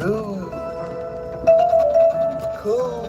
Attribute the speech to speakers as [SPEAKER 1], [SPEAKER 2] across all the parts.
[SPEAKER 1] Dude, cool.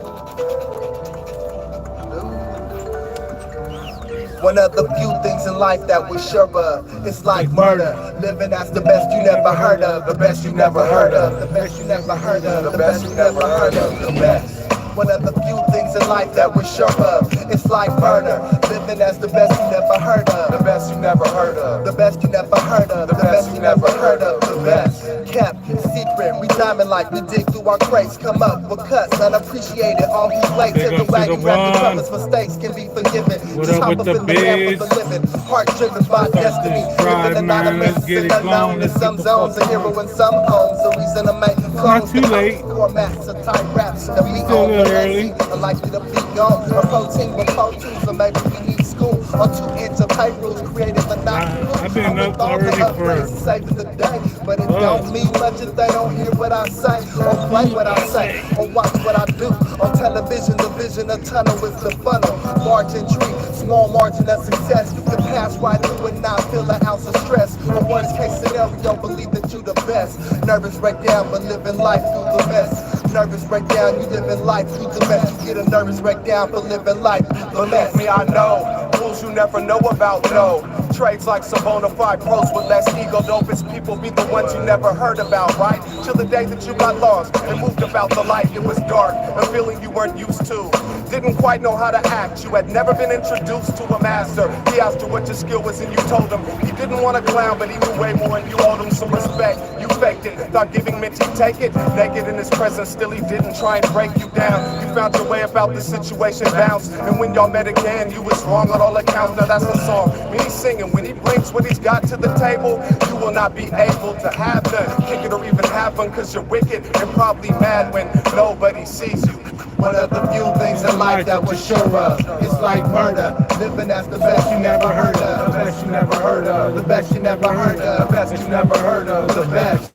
[SPEAKER 1] One of the few things in life that we sure of, it's like murder. Living as the best you never heard of, the best you never heard of, the best you never heard of, the best you never heard of, the best. One of the few things in life that we're sure of, it's like murder. Living as the best you never heard of, the best you never heard of, the best you never heard of, the best you never heard of, the best. Kept secret, we diamond like we dig through our crates, come up with cuts, unappreciated, all who's late to the wagon, grab the covers, mistakes can be forgiven. Just hop up in the camp of the living, heart driven by destiny, living anonymous and unknown in some zones, a hero in some homes, the reason I make clones, formats of tight raps, that we own. Early. Unlikely to be gone. Or protein with proteins, or maybe we need school. Or 2 inch of tight rules created the night.
[SPEAKER 2] I've been up already for
[SPEAKER 1] saving the day, but it don't mean much if they don't hear what I say, or play what I say, or watch what I do. On television, the vision of tunnel is the funnel. Margin tree, small margin of success. You can pass right through and not feel an ounce of stress. Or worst case scenario, believe that you the best. Nervous breakdown, but living life through the best. Nervous breakdown, you living life through the mess. You get a nervous breakdown for living life. Believe me, I know rules you never know about. No trades like some bona fide pros with less ego. Dopest people be the ones you never heard about, right? Till the day that you got lost and moved about the light. It was dark, a feeling you weren't used to. Didn't quite know how to act. You had never been introduced to a master. He asked you what your skill was and you told him he didn't want to clown, but he knew way more and you owed him some respect. You faked it, thought giving meant he'd take it. Naked in his presence, still he didn't try and break you down. You found your way about the situation, bounce. And when y'all met again, you was wrong on all accounts. Now that's the song. When he's singing, when he brings what he's got to the table, you will not be able to have none. Kick it or even have fun, cause you're wicked and probably mad when nobody sees you. One of the few things in life that we're sure of, it's like murder. Living as the best you never heard of, the best you never heard of, the best you never heard of, the best you never heard of, the best.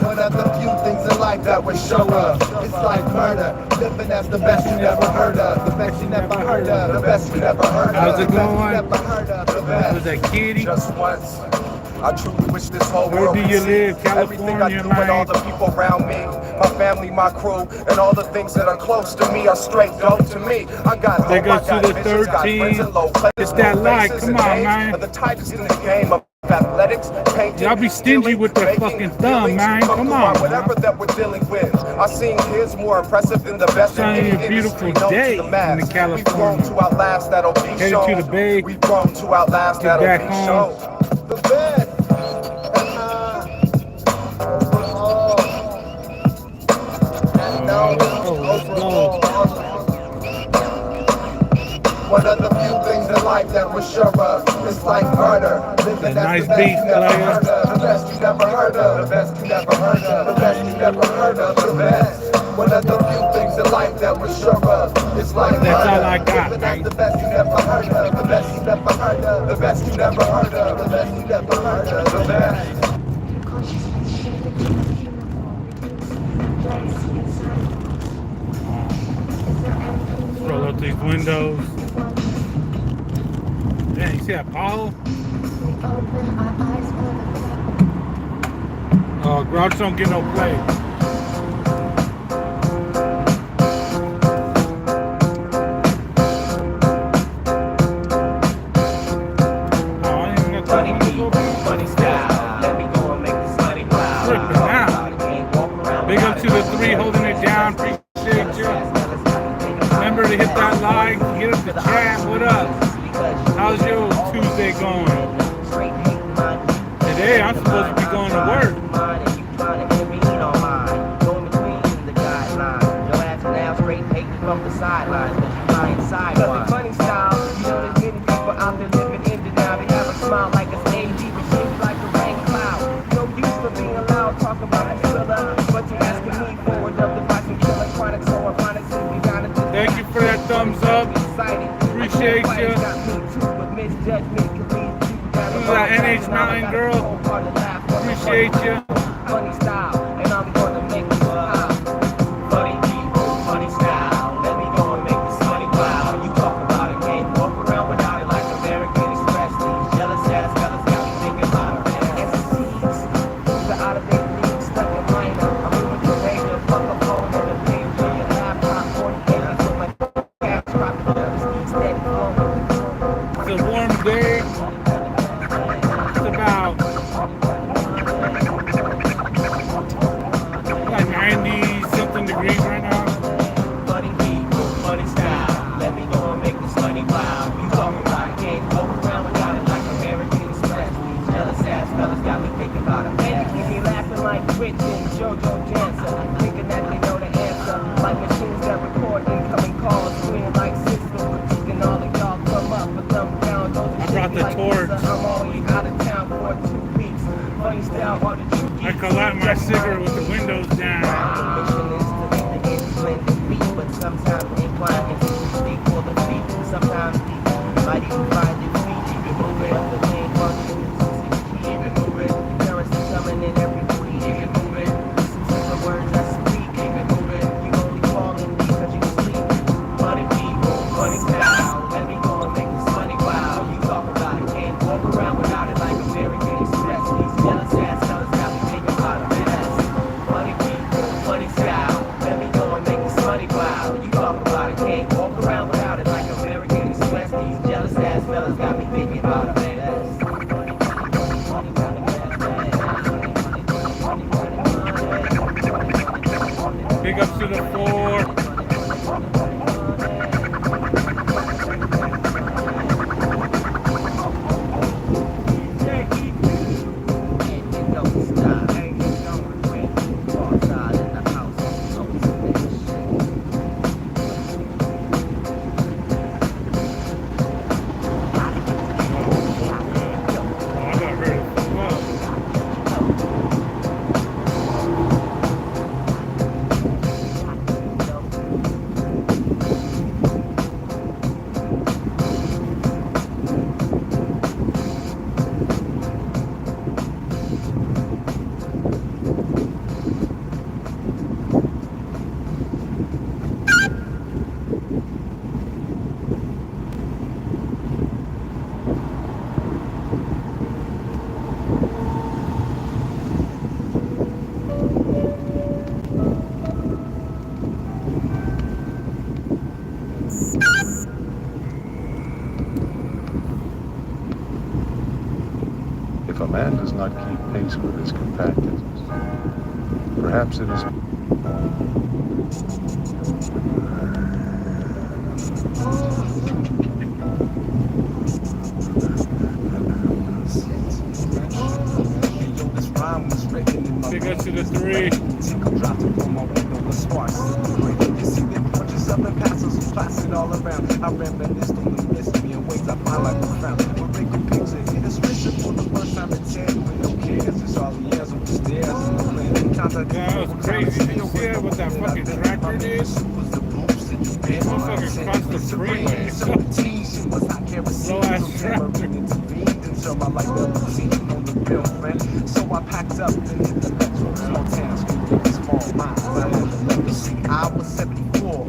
[SPEAKER 1] One of the few things in life that we're sure of, it's like murder. Living as the best you never heard of, the best you never heard of, the best you never heard of.
[SPEAKER 2] How's it going?
[SPEAKER 1] Was
[SPEAKER 2] that kitty?
[SPEAKER 1] Just once. I truly wish this whole
[SPEAKER 2] Where
[SPEAKER 1] world
[SPEAKER 2] do
[SPEAKER 1] could
[SPEAKER 2] you
[SPEAKER 1] see
[SPEAKER 2] live?
[SPEAKER 1] everything I
[SPEAKER 2] California,
[SPEAKER 1] do and all the people around me. My family, my crew, and all the things that are close to me are straight dope to me. I got hope, I got visions, got friends in low places.
[SPEAKER 2] It's that light, come on, man.
[SPEAKER 1] The tightest in the game of athletics, painting.
[SPEAKER 2] Y'all be stingy with that fucking thumb, man. Come on,
[SPEAKER 1] whatever that we're dealing with. I seen kids more impressive than the best in
[SPEAKER 2] any industry. Day in California.
[SPEAKER 1] We've grown to outlast that'll be shown.
[SPEAKER 2] Headed to the bay.
[SPEAKER 1] We've grown to outlast that'll be shown. The bed. One of the few things in life that we're sure of, it's like murder. Living
[SPEAKER 2] nice
[SPEAKER 1] as the best
[SPEAKER 2] beat,
[SPEAKER 1] you never heard of, the best you never heard of, the best you never heard of, the best you never heard of, the best. One of the few things in life that we're sure of, it's like murder.
[SPEAKER 2] That's all I got,
[SPEAKER 1] living as the best you never heard of, the best you never heard of, the best you never heard of, the best you never heard of, the best.
[SPEAKER 2] Roll up these windows. Dang, you see that pothole? Oh, Grouch don't get no play.
[SPEAKER 3] Funny style. Let me go and make this money wild.
[SPEAKER 2] Big up to the 3 holding it down. Appreciate you. Remember to hit that like, hit up the chat. What up? How's your Tuesday going? Today I'm supposed to be going to work.
[SPEAKER 3] Funny style, you know there's many people out there living in denial. They have a smile like a stage, even shaped like a rain cloud. No use for being allowed, talk about a thriller, but you're asking me for a double device and killer chronic, so I find it simply down to
[SPEAKER 2] Thank you for that thumbs up. Appreciate you. Who's that NH Mountain girl? Appreciate you.
[SPEAKER 3] Funny style, and I'm gonna make this pop. Funny people, funny style. Let me go and make this money wild. You talk about it, can't walk around without it like American Express. These jealous ass fellas got me thinking about it. SCs, the out of date league, stuck in minor. I'm moving to Switch and JoJo dancer, thinking that they know the answer. Like machines that record incoming calls, screaming like systems, critiquing all of y'all come up with them down.
[SPEAKER 2] I brought the torch.
[SPEAKER 3] I'm only out of town for 2 weeks. Funny style on the truth.
[SPEAKER 2] I collide my cigarette with the windows down.
[SPEAKER 3] Mission is to make the end blend the beat, but sometimes incline and speak for the feet. Sometimes people might even find it sweet. Even move it up the lane, function, even move it. Parents are coming in every week, even move it. Listen to the words I speak, even move it. You only calling me cause you sleep. Funny people, funny style. Let me go and make this money wow. You talk about it, can't walk around without it like American Express. These jealous ass fellas got me thinking about a mess. Funny people, funny style. Let me go and make this money wow. You talk about it, can't walk around without it like American Express. These jealous ass fellas got me thinking about a mess.
[SPEAKER 2] Big ups to the 4. Oh, I got rid of it. Wow.
[SPEAKER 4] If a man does not keep pace with his companions, perhaps it is
[SPEAKER 2] Big ups to the 3.
[SPEAKER 5] All around. I reminisced on the mystery in ways I find like profound. We'll make a picture in a scripture for the first time in 10 with no cares. It's all he has on the stairs and the plan.
[SPEAKER 2] Yeah, that was crazy. Did you see that? What that fucking tractor did? That motherfucker crossed the freeway. Slow ass tractor.
[SPEAKER 5] So I packed up and hit the metro. Small town, small minds. I had to let me see. I was 74.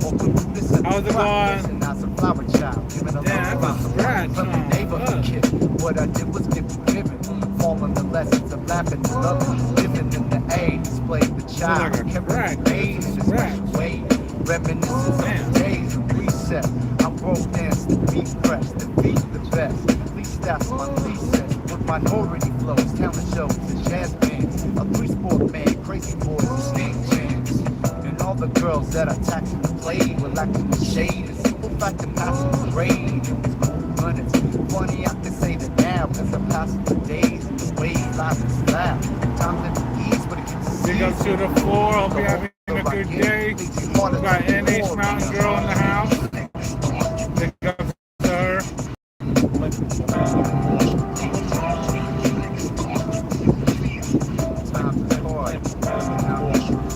[SPEAKER 2] How's it going?
[SPEAKER 5] As a flower child, giving a
[SPEAKER 2] Yeah,
[SPEAKER 5] love
[SPEAKER 2] that's a scratch.
[SPEAKER 5] from the neighborhood kid. What I did was give given. Falling the lessons of laughing and loving. Living in the A, displayed the child.
[SPEAKER 2] Like a
[SPEAKER 5] Kept
[SPEAKER 2] scratch.
[SPEAKER 5] me raised in this special way. Reminiscence of the days of reset. I broke dance to be fresh, to be the best. At least that's my thesis. With minority flows, talent shows, and jazz bands. A 3-sport man, crazy boys, and snake jams. And all the girls that I taxed to play were lacking the shade. A simple fact of passing the grade. It was cool runners. Funny, I can say that now, cause I'm passing the days and the ways I just laugh. Times at the ease, but it gets
[SPEAKER 2] Big ups to the 4. Hope you're having a good day. We got NH Mountain Girl in the house. Big ups to her.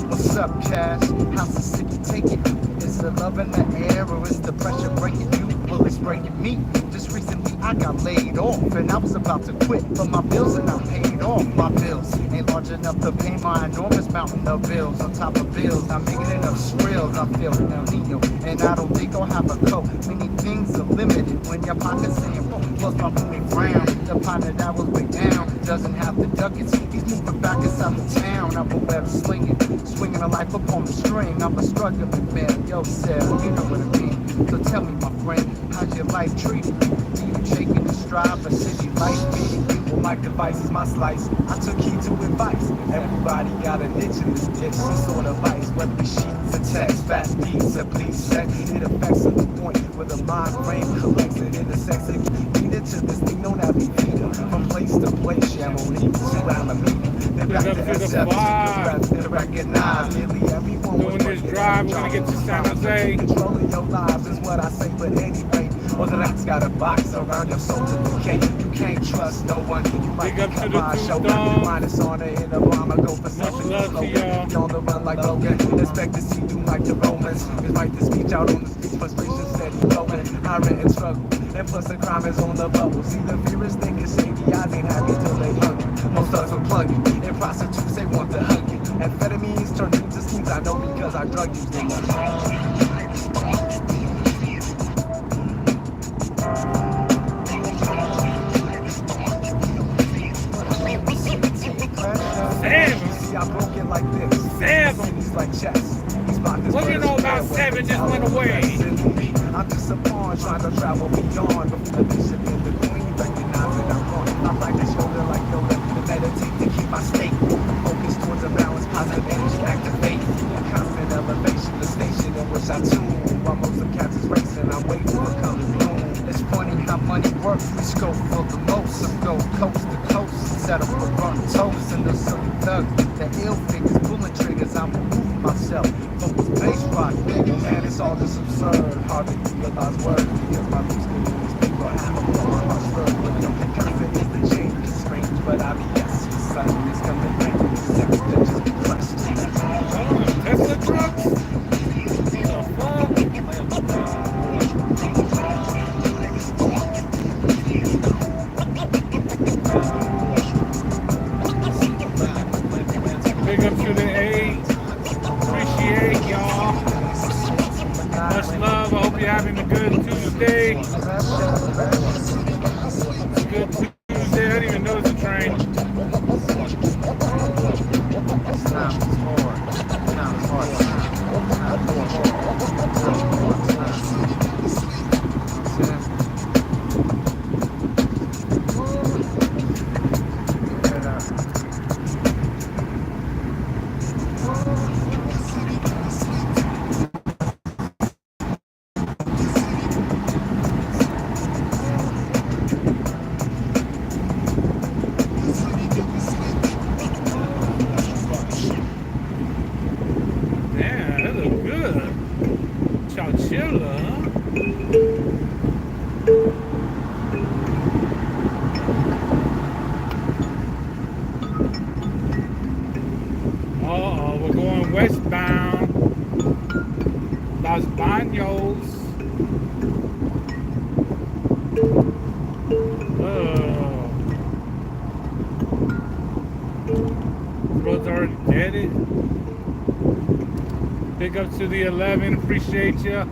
[SPEAKER 5] What's up, Cash? How's the city taking you? Is the love in the air or is the pressure breaking you? Well, it's breaking me. Just recently I got laid off and I was about to quit, but my bills are not paid off. My bills ain't large enough to pay my enormous mountain of bills on top of bills. I'm making enough skrills. I feel El Nino and I don't think I'll have a coat. Many things are limited when your pocket's saying full. Plus my roommate Brown, the partner that was way down, doesn't have the ducats. He's moving back inside the town. I'm a web slinging, swinging a life up on the string. I'm a struggling man, yo, Sal, you know what I mean. So tell me, my friend, how's your life treating you? Do you taking the stride, or city life beating you?
[SPEAKER 6] Well, my device is my slice. I took heed to advice. Everybody got a niche in this bitch. Some sort of vice. Whether sheets or text, fast beats or please sex. It affects to the point where the mind frame collects. It intersects. It to this thing known as the Vita. From place to place, Chamonix to Alameda. Then back to SF to recognize nearly everyone.
[SPEAKER 2] Doing this drive, we're gonna get to San Jose.
[SPEAKER 6] Controlling your lives is what I say, but anyway, well, the rat's got a box around your soul to decay. You can't trust no one. You might
[SPEAKER 2] Big up to
[SPEAKER 6] come
[SPEAKER 2] the
[SPEAKER 6] by, show
[SPEAKER 2] Tombstone.
[SPEAKER 6] minus on it in the bomb. I go for something
[SPEAKER 2] love to y'all.
[SPEAKER 6] on the run like Logan. Expect to see you like the Romans. Despite the speech out on the streets, frustration steady going. I rent and struggle, and plus the crime is on the bubble. See, the fearest thing is shady eyes ain't happy till they hungry. Most thugs will plug you, and prostitutes they want to hug you. Amphetamines turn into schemes, I know because I drug use them. See, I broke it like this.
[SPEAKER 2] Seven.
[SPEAKER 6] It's like chess.
[SPEAKER 2] What you know about seven just went away?
[SPEAKER 6] I'm just a pawn trying to travel beyond the bishop and the queen recognize that I'm wrong. I like the shoulder like Yoda to meditate to keep my state focused towards a balance, positive energy activate. Constant elevation, the station in which I tune. While most of cats is racing, I'm waiting for coming soon.
[SPEAKER 5] It's funny how money works. We scope for the most. Some go coast to coast, set up for run toast and the silly thugs. The ill figures, pulling triggers. I'm removing myself from this bass rock niggas.
[SPEAKER 6] Man, it's all just absurd. Hard to realize words because my loose communities people have a more hustler. But no constant is the change. It's strange, but I be yes. The sun is coming back. Seconds that just be crushed.
[SPEAKER 2] Tesla trucks? Big up to the A. Appreciate y'all. Much love. I hope you're having a good Tuesday. Good Tuesday. I didn't even know it's a train. Damn, that look good. Chowchilla, huh? Uh-oh, we're going westbound. Los Baños. Road's already deaded. Big up to the 11, appreciate you.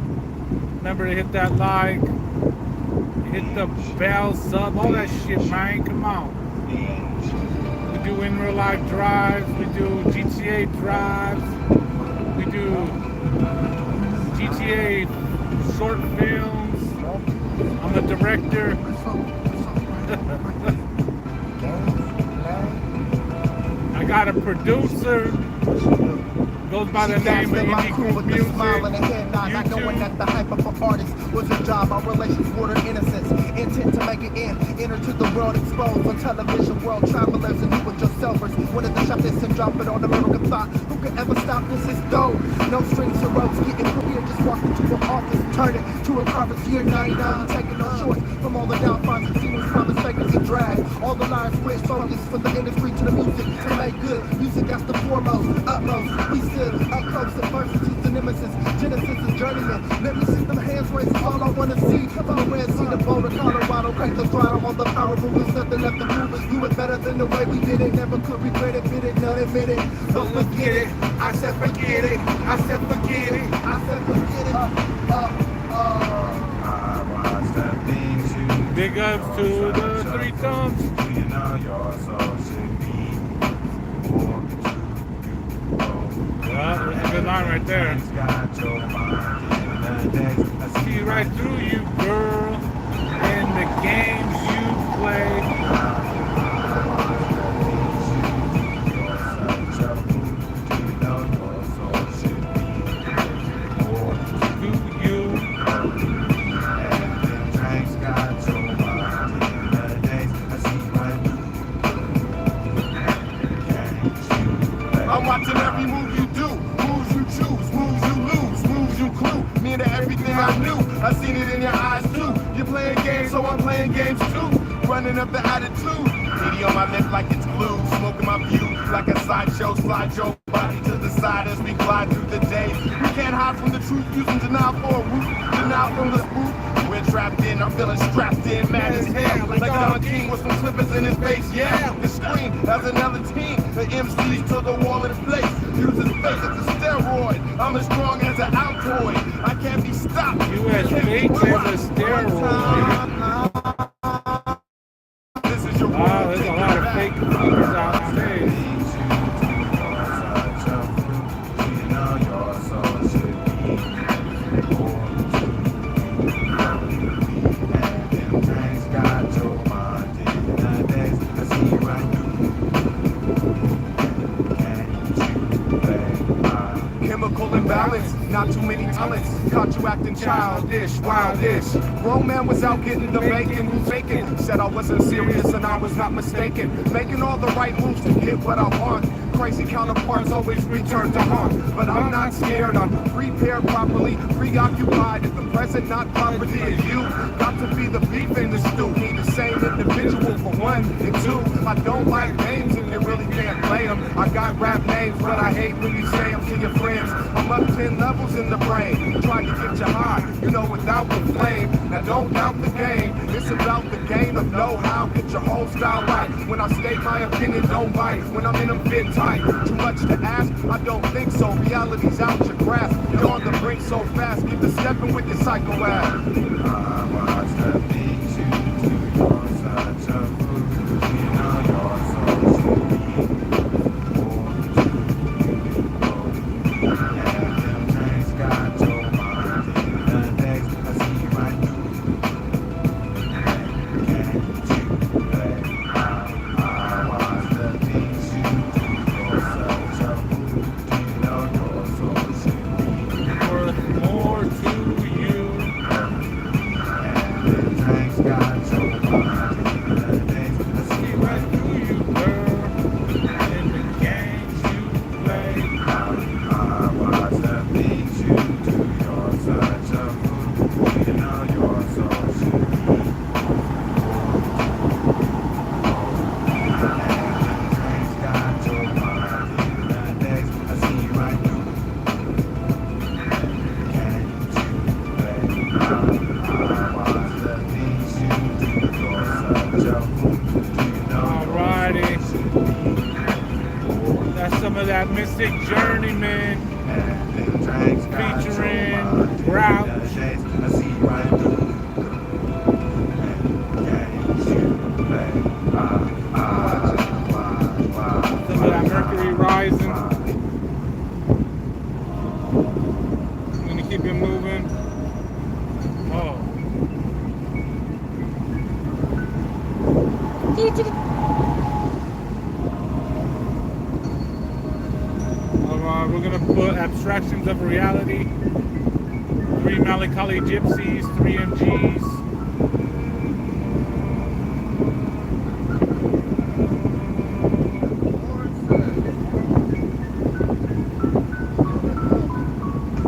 [SPEAKER 2] Remember to hit that like, hit the bell, sub, all that shit, man. Come on. We do in real life drives, we do GTA drives, we do GTA short films. I'm the director. I got a producer. Goes by the name of Indie Group Music.
[SPEAKER 5] Not knowing that the hype of an artist was a job. Our relations watered innocence, intent to make it in. Enter to the world exposed on television, world travelers and you with yourselfers. Wanted to shop this and drop it on American thought. Who could ever stop this? Is dope. No strings to ropes, getting career. Just walked into an office, turn it to a conference. Year 99, taking no short from all the downfalls. Casinos, promise fakers and drag. All the lines switch focus from the industry to the music to make good music. That's the foremost, utmost. We stood up close, adversity to nemesis. Genesis is journeyman. Let me see them hands raised. All I wanna see. Come on, Red Sea to Boulder, Colorado. Crank the throttle on the power move. There's nothing left to move. Do it better than the way we did it. Never could regret it, bit it, none admit it. Don't forget it. I said forget it. I said forget it. I said forget it.
[SPEAKER 6] I watched that things you
[SPEAKER 2] Big ups to the Three Thumbs.
[SPEAKER 6] you know your soul should be more
[SPEAKER 2] Yeah, that's a good line right there.
[SPEAKER 6] got your mind in the next.
[SPEAKER 2] I see right through you, girl, and the games you play. To you.
[SPEAKER 6] Each and every move you do, moves you choose, moves you lose, moves you clue. Me to everything I knew, I seen it in your eyes too. You're playing games, so I'm playing games too. Running up the attitude, kitty on my lip like it's glue. Smoking my view like a sideshow, slide your body to the side as we glide through the day. We can't hide from the truth, using denial for a root, denial from the spook. We're trapped in, I'm feeling strapped in, mad as hell. Like I'm a king with some slippers in his face, yeah. The screen has another team, the MCs to the wall in place. Use his face as a steroid, I'm as strong as an Altoid. I can't be stopped.
[SPEAKER 2] You as fake as a steroid.
[SPEAKER 6] This is your
[SPEAKER 2] Wow, there's a lot of fake computers out nowadays.
[SPEAKER 6] Chemical imbalance, not too many talents. Caught you acting childish, wildish. Grown man was out getting the bacon, who's faking? Said I wasn't serious and I was not mistaken. Making all the right moves to get what I want. Crazy counterparts always return to haunt. But I'm not scared, I'm prepared properly, preoccupied. If the present not property of you, got to be the beef in the stew. Need the same individual for one and two. I don't like names and you really can't play them. I got rap names, but I hate when you say them to your friends. I'm up 10 levels in the brain, trying to get you high, you know, without the flame. Now don't doubt the game, it's about the game of know-how. Get your whole style right. When I state my opinion, don't bite. When I'm in a fit tight, too much to ask? I don't think so. Reality's out your grasp. You're on the brink so fast. Get to stepping with your psycho ass. I watch the things you do. You're such a fool. You know you're so sweet. And them drinks got your mind in the next. I see right through. Can't you play? I watch the things you do. You're such a fool. You know you're so sweet.
[SPEAKER 2] Worth more to you.
[SPEAKER 6] And them drinks got your mind in the next. I see right through you, girl.
[SPEAKER 2] In the games you play.
[SPEAKER 6] I watch the things you do. You're such a fool. You know you're so sweet. And them drinks got your mind in the next. I see right through. Can't you play? I watch the things you do. You're such a fool. You know
[SPEAKER 2] Alrighty. That's some of that Mystic Journeyman featuring Grouch.
[SPEAKER 6] I see right through. Can't you play?
[SPEAKER 2] Some of that Mercury Rising. I'm gonna keep it moving. Oh. We're gonna put Abstractions of Reality, 3 Melancholy Gypsies, 3 MGs.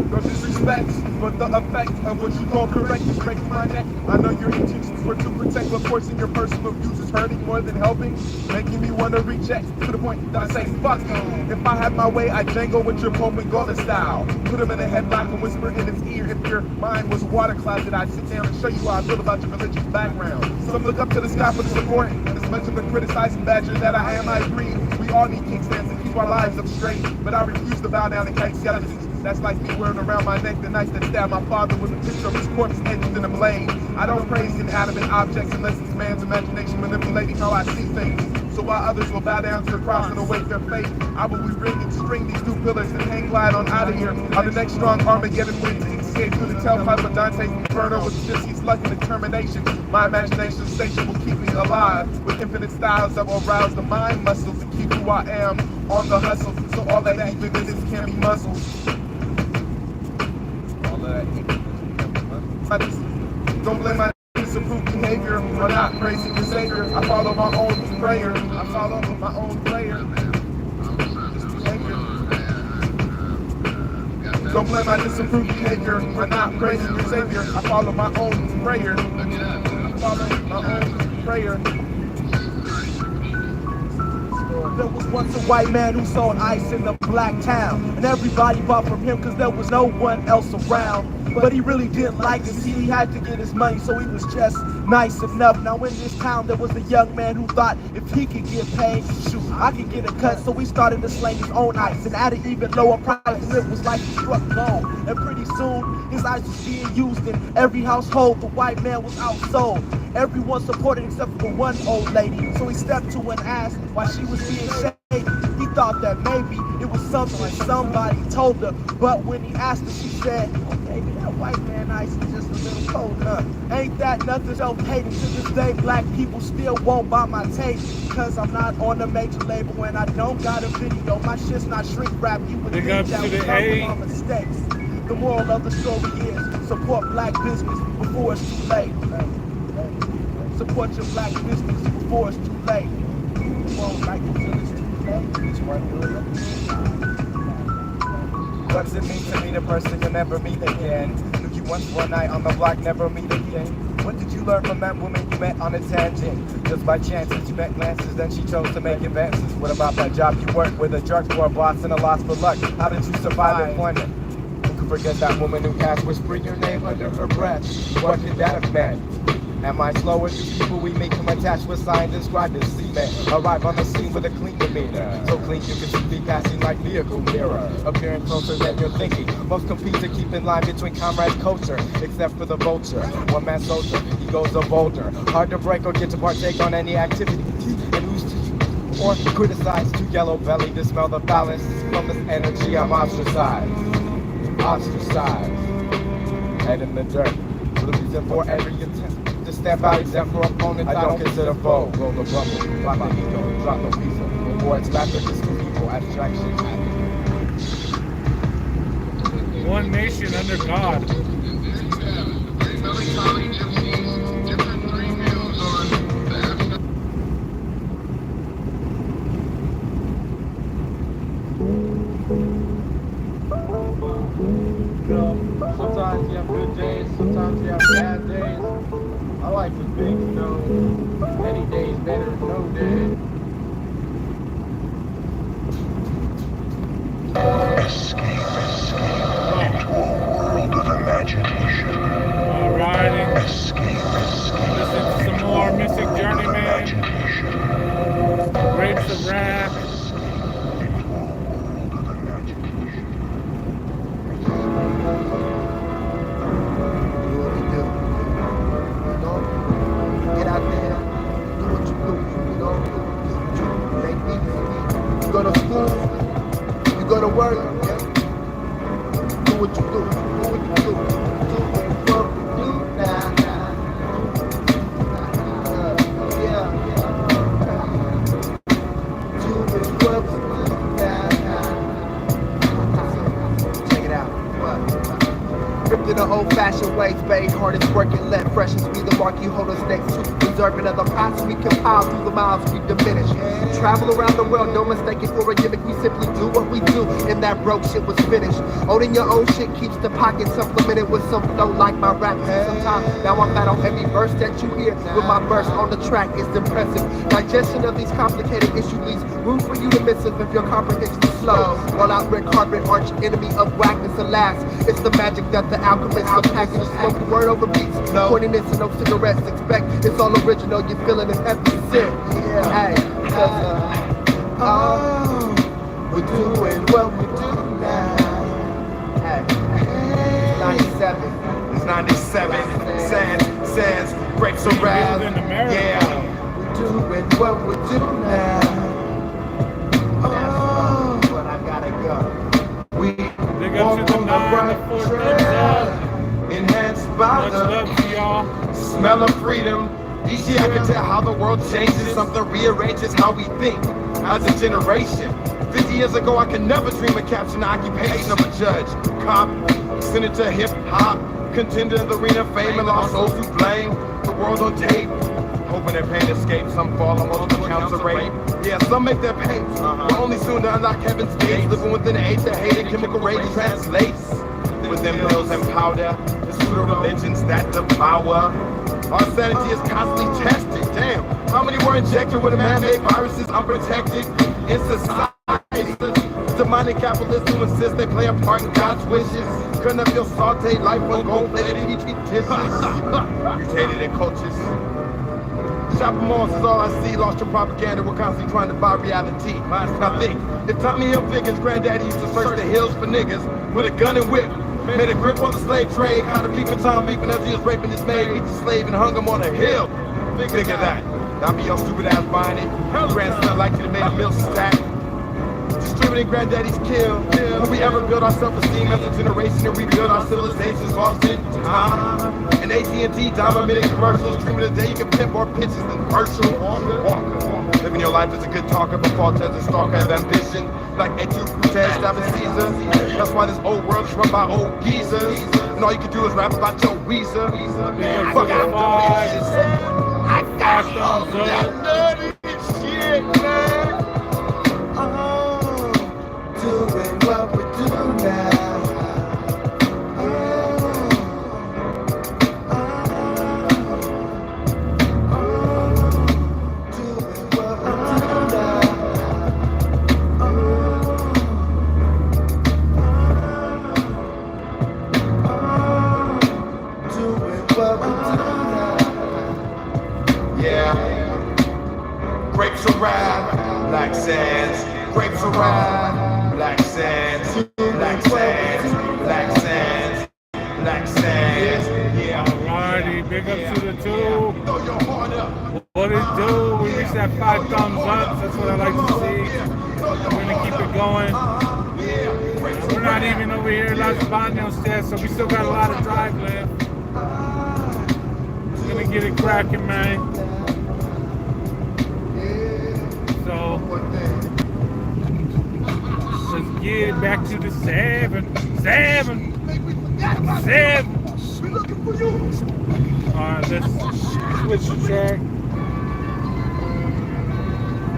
[SPEAKER 6] No disrespect, but the effect of what you call correct is breaking my neck. I know your intentions were to protect, but forcing your personal views is hurting more than helping, making me want to reject to the point that I say fuck. If I had my way, I'd jangle with your poem golden style. Put him in a headlock and whisper in his ear. If your mind was a water closet, I'd sit down and show you how I feel about your religious background. Some look up to the sky for the support. As much of a criticizing badger that I am, I agree. We all need kickstands to keep our lives up straight, but I refuse to bow down and kite skeletons. That's like me wearing around my neck the knife that stabbed my father with a picture of his corpse etched in a blade. I don't praise inanimate objects unless it's man's imagination manipulating how I see things. So while others will bow down to the cross and await their fate, I will ring and string these 2 pillars and hang glide on out of here on the next strong Armageddon wind to escape through the tailpipe of Dante's Inferno with just his luck and determination. My imagination station will keep me alive with infinite styles that will rouse the mind muscles and keep who I am on the hustle. So all that even is can be muzzled. Don't blame my disapproved behavior for not praising your savior. I follow my own prayer. I follow my own prayer. Behavior. Don't blame my disapproved behavior. I'm not praising your savior. I follow my own prayer. I follow my own prayer. There was once a white man who sold ice in the black town, and everybody bought from him because there was no one else around. But he really didn't like to see he had to get his money, so he was just nice enough. Now in this town there was a young man who thought if he could get paid, shoot, I could get a cut. So he started to slang his own ice and at an even lower price, and it was like he struck gold. And pretty soon his ice was being used in every household. The white man was outsold. Everyone supported except for one old lady. So he stepped to her and asked why she was being shady. He thought that maybe it was something somebody told her, but when he asked her, she said, "Oh, baby, that white man ice is just a little cold, huh? Ain't that nothing self-hating? To this day, black people still won't buy my tape because I'm not on a major label and I don't got a video. My shit's not shrink wrap. You would
[SPEAKER 2] Big
[SPEAKER 6] think
[SPEAKER 2] ups
[SPEAKER 6] that
[SPEAKER 2] to
[SPEAKER 6] was
[SPEAKER 2] the
[SPEAKER 6] covered
[SPEAKER 2] A.
[SPEAKER 6] on mistakes. The moral of the story is support black business before it's too late. Support your black business before it's too late. Won't like it till it's too late.
[SPEAKER 5] What does it mean to meet a person you'll never meet again? Took you once one night on the block, never meet again. What did you learn from that woman you met on a tangent? Just by chance, you met glances, then she chose to make advances. What about that job you worked with, a jerk for a boss and a loss for luck? How did you survive employment? Who could forget that woman who asked, whispering your name under her breath? What could that have meant? Am I slower? These people we meet come attached with signs inscribed as cement. Arrive on the scene with a clean demeanor, so clean you can see me passing like vehicle mirror, appearing closer than you're thinking. Most compete to keep in line between comrades culture, except for the vulture. One man soldier, he goes a boulder, hard to break or get to partake on any activity. And who's to or criticize? Too yellow belly to smell the balance from this energy. I'm ostracized, head in the dirt. For the reason for every attempt to step out except for opponents I don't consider foe. Roll the bubble, block the ego, drop the weasel. Before it's laughter, just for people, abstraction.
[SPEAKER 2] One nation under God.
[SPEAKER 7] You know, sometimes you have good days, sometimes you have bad days. My life is big, you know. Any days better than no day.
[SPEAKER 2] Alrighty. Listen to some more Mystic Journeyman. Grapes of Wrath.
[SPEAKER 1] Go to school, you go to work, yeah. Do what you do, do what you do, do what you do now. Yeah. Do what you do now. Check it out. What? Ripped in the old-fashioned ways, babe. Hardest working, let freshness be the mark you hold us next to. Deserving of the pots we compile through the miles we diminish. Travel around the world, don't mistake it for a gimmick. We simply do what we do, and that broke shit was finished. Owning your own shit keeps the pocket supplemented with some flow like my rap. Sometimes now I'm fat on every verse that you hear. With my verse on the track, it's impressive. Digestion of these complicated issues leaves room for you to miss it if your comprehension is slow. Roll out red carpet, arch enemy of whackness, alas. It's the magic that the alchemist will package. Smoke word over beats, pointing this and no cigarettes. Expect it's all original, you feeling an empty sin. Hey, we're doing what we do now. Hey, 97.
[SPEAKER 6] It's 97. Sands, breaks around. Yeah.
[SPEAKER 1] We're doing what we do now.
[SPEAKER 5] But I gotta go.
[SPEAKER 6] We
[SPEAKER 2] Big up
[SPEAKER 6] walk
[SPEAKER 2] to the
[SPEAKER 6] on the
[SPEAKER 2] 9,
[SPEAKER 6] right
[SPEAKER 2] the 4 thumbs
[SPEAKER 6] trail,
[SPEAKER 2] up.
[SPEAKER 6] enhanced by
[SPEAKER 2] Much love
[SPEAKER 6] the
[SPEAKER 2] to y'all.
[SPEAKER 6] smell of freedom. Each year I can tell how the world changes. Something rearranges how we think as a generation. 50 years ago, I could never dream of capturing the occupation of a judge, cop, senator, hip hop, contender in the arena of fame, and lost those who blame the world on tape. Hoping their pain escapes, some fall on multiple counts of rape. Yeah, some make their pay, but only soon to unlock heaven's gates. Living within the age that hated chemical rage translates.
[SPEAKER 8] with them pills and powder. The pseudo religions that devour. Our sanity is constantly tested. Damn, how many were injected with a man-made viruses unprotected in society? Demonic capitalists who insist they play a part in God's wishes. Couldn't feel sauteed life on gold-plated Petri dishes. Mutated in cultures. Shopping malls is all I see. Lost your propaganda. We're constantly trying to buy reality. I think if Tommy Hilfiger's granddaddy used to search the hills for niggas with a gun and whip, made a grip on the slave trade, caught a beefing Tom beefing as he was raping his maid, beat the slave and hung him on a hill. Figure that. I'll be your stupid ass buying it. Grandson like you to make a mill stack. Distributing granddaddy's kill. Will we ever build our self-esteem as a generation and rebuild our civilizations lost in time? And AT&T dominating commercials, dreaming of the day you can pimp more pitches than Herschel Walker. Living your life as a good talker, but false as a stalker of ambition. Like Etude Cortez, stabbing Caesar. That's why this old world is run by old geezers. And all you can do is rap about your Weezer. Fuck out I got all that dirty shit, man.
[SPEAKER 5] Doing what we do now.
[SPEAKER 8] Grapes around, black sands. Grapes around, black sands. Black sands, black sands, black sands. Yeah.
[SPEAKER 2] Alrighty, big up to the two.
[SPEAKER 8] Throw your heart up.
[SPEAKER 2] What it do? We reached that 5 thumbs up. That's what I like to see. We're gonna keep it going. We're not even over here in Los Banos yet, so we still got a lot of drive left. We're gonna get it cracking, man. So let's get back to the 7. Alright, let's switch the track.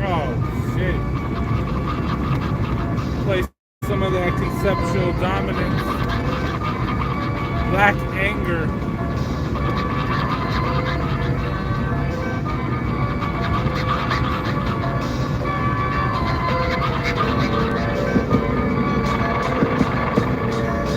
[SPEAKER 2] Oh shit. Play some of that conceptual dominance. Black anger.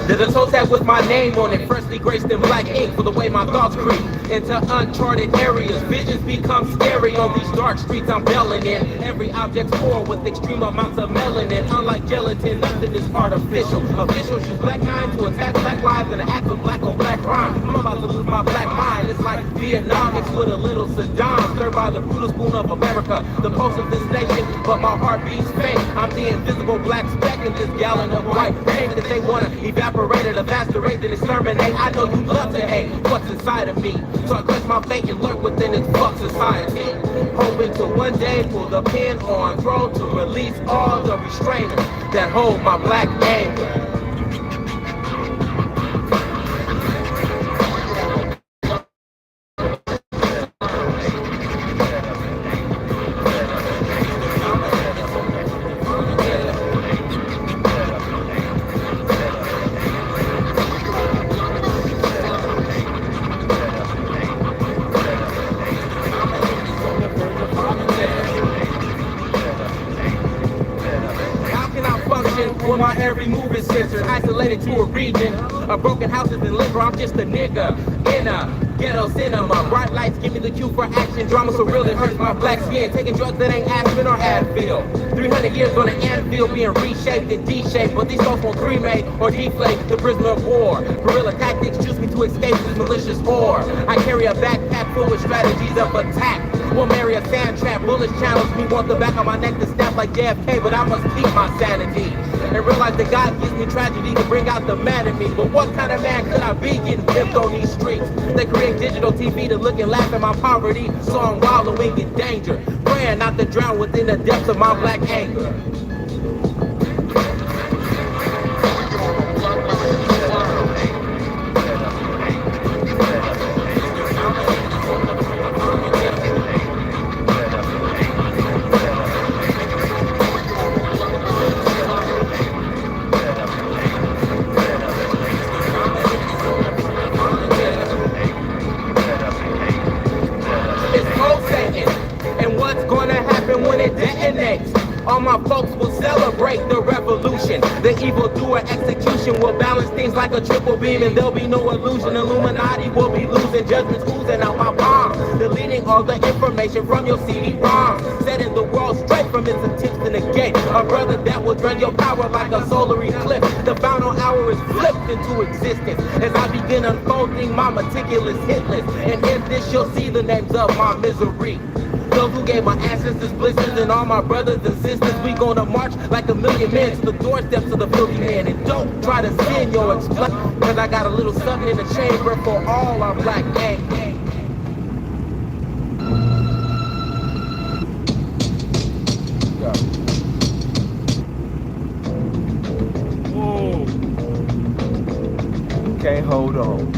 [SPEAKER 3] There's a toe tag with my name on it, freshly graced in black ink for the way my thoughts creep into uncharted areas. Visions become scary on these dark streets I'm belling in. Every object's poor with extreme amounts of melanin. Unlike gelatin, nothing is artificial. Officials use black kind to attack black lives and act with black on black crime. I'm about to lose my black mind. It's like Vietnam mixed with a little Saddam, served by the brutal spoon of America, the pulse of this nation. But my heart beats faint. I'm the invisible black speck in this gallon of white paint that they wanna evaporate at a faster rate than exterminate. I know you love to hate what's inside of me, so I clutch my fate and lurk within its fuck society. Hoping to one day pull the pin on throat to release all the restrainers that hold my black anger. When my every move is censored, isolated to a region. A broken house is in liver, I'm just a nigga in a ghetto cinema. Bright lights give me the cue for action. Drama so real it hurts my black skin. Taking drugs that ain't Aspen or Advil. 300 years on the anvil being reshaped and D-shaped. But these folks won't cremate or deflate the prisoner of war. Guerrilla tactics choose me to escape this malicious war. I carry a backpack full with strategies of attack. Will marry a sand trap, bullets challenge me. Want the back of my neck to snap like JFK, but I must keep my sanity. And realize that God gives me tragedy to bring out the man in me. But what kind of man could I be getting pimped on these streets? They create digital TV to look and laugh at my poverty. So I'm wallowing in danger, praying not to drown within the depths of my black anger. all my folks will celebrate the revolution. The evildoer execution will balance things like a triple beam, and there'll be no illusion. Illuminati will be losing, judgments oozing out my palm, deleting all the information from your CD-ROM, setting the world straight from its attempts to negate a brother that will drain your power like a solar eclipse. The final hour is flipped into existence as I begin unfolding my meticulous hit list, and in this you'll see the names of my misery. Those who gave my ancestors blisters, and all my brothers and sisters, we gonna march like a million men to the doorsteps of the filthy man. And don't try to sin your explain, cause I got a little something in the chamber for all our black gang.
[SPEAKER 2] Whoa.
[SPEAKER 6] Can't hold on.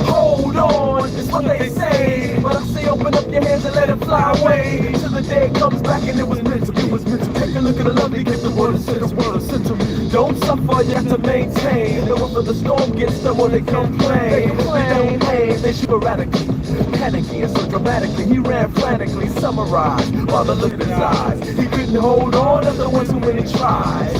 [SPEAKER 6] Hold on, it's what they say. But I say open up your hands and let it fly away. Till the day it comes back and it was meant to be. Take a look at the lovely gift the world has sent to me. Don't suffer, you have to maintain. The rougher the storm gets, the more they complain. They don't pain, they shoot erratically, panicky and so dramatically. He ran frantically, summarized while the look in his eyes. He couldn't hold on after one too many tries.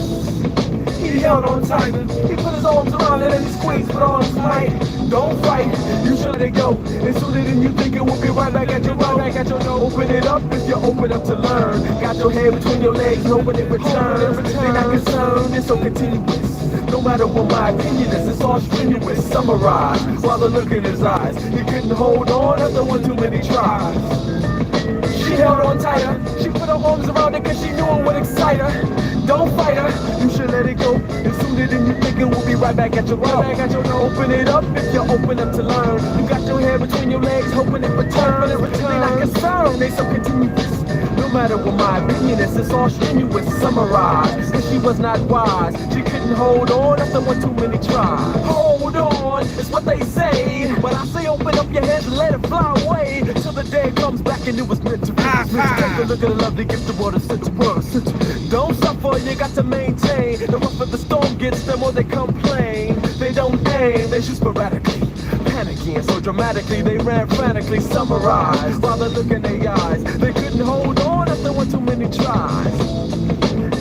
[SPEAKER 6] He held on tight, he put his arms around it and he squeezed with all his might. Don't fight, you should let it go. And sooner than you think it will be right back at your road. Open it up if you're open up to learn. Got your head between your legs, hoping it returns. They're not concerned, it's so continuous. No matter what my opinion is, it's all strenuous. Summarized while the look in his eyes. He couldn't hold on after one too many tries. She held on tighter, she put her arms around it cause she knew it would excite her. Don't fight her, you should let it go. And sooner than you think it will be right back at your door. Open it up if you're open up to learn. You got your head between your legs, hoping it returns. They not concerned, they so continuous. No matter what my opinion is, it's all strenuous. Summarized, and she was not wise. She couldn't hold on after one too many tries. Hold on, it's what they say. But I say open up your hands and let it fly away. Till the day comes back and it was meant to be. Take a look at the lovely gift the world has sent to us. Don't suffer, you got to maintain. The rougher the storm gets, the more they complain. They don't aim, they shoot sporadically, panicky and so dramatically. They ran frantically, summarized while they look in their eyes. They couldn't hold on after one too many tries.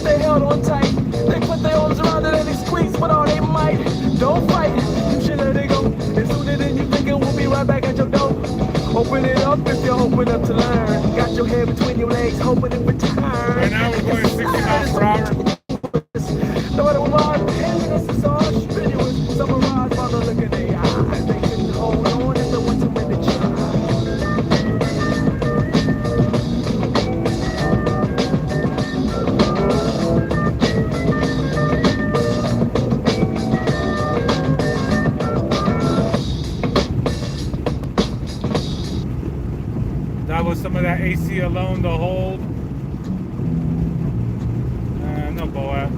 [SPEAKER 6] They held on tight, they put their arms around it and they squeezed with all they might. Don't fight, you should let it go. And sooner than you think it will be right back at your door. Open it up if you're open up to learn. Got your head between your legs, hoping it returns.
[SPEAKER 2] Right now we're going 60 miles per hour.
[SPEAKER 6] No matter what my opinion is, it's all strenuous. Summarized by the look in their eyes. They couldn't hold on if they want to win the try.
[SPEAKER 2] That was some of that AC alone to hold. No Boat.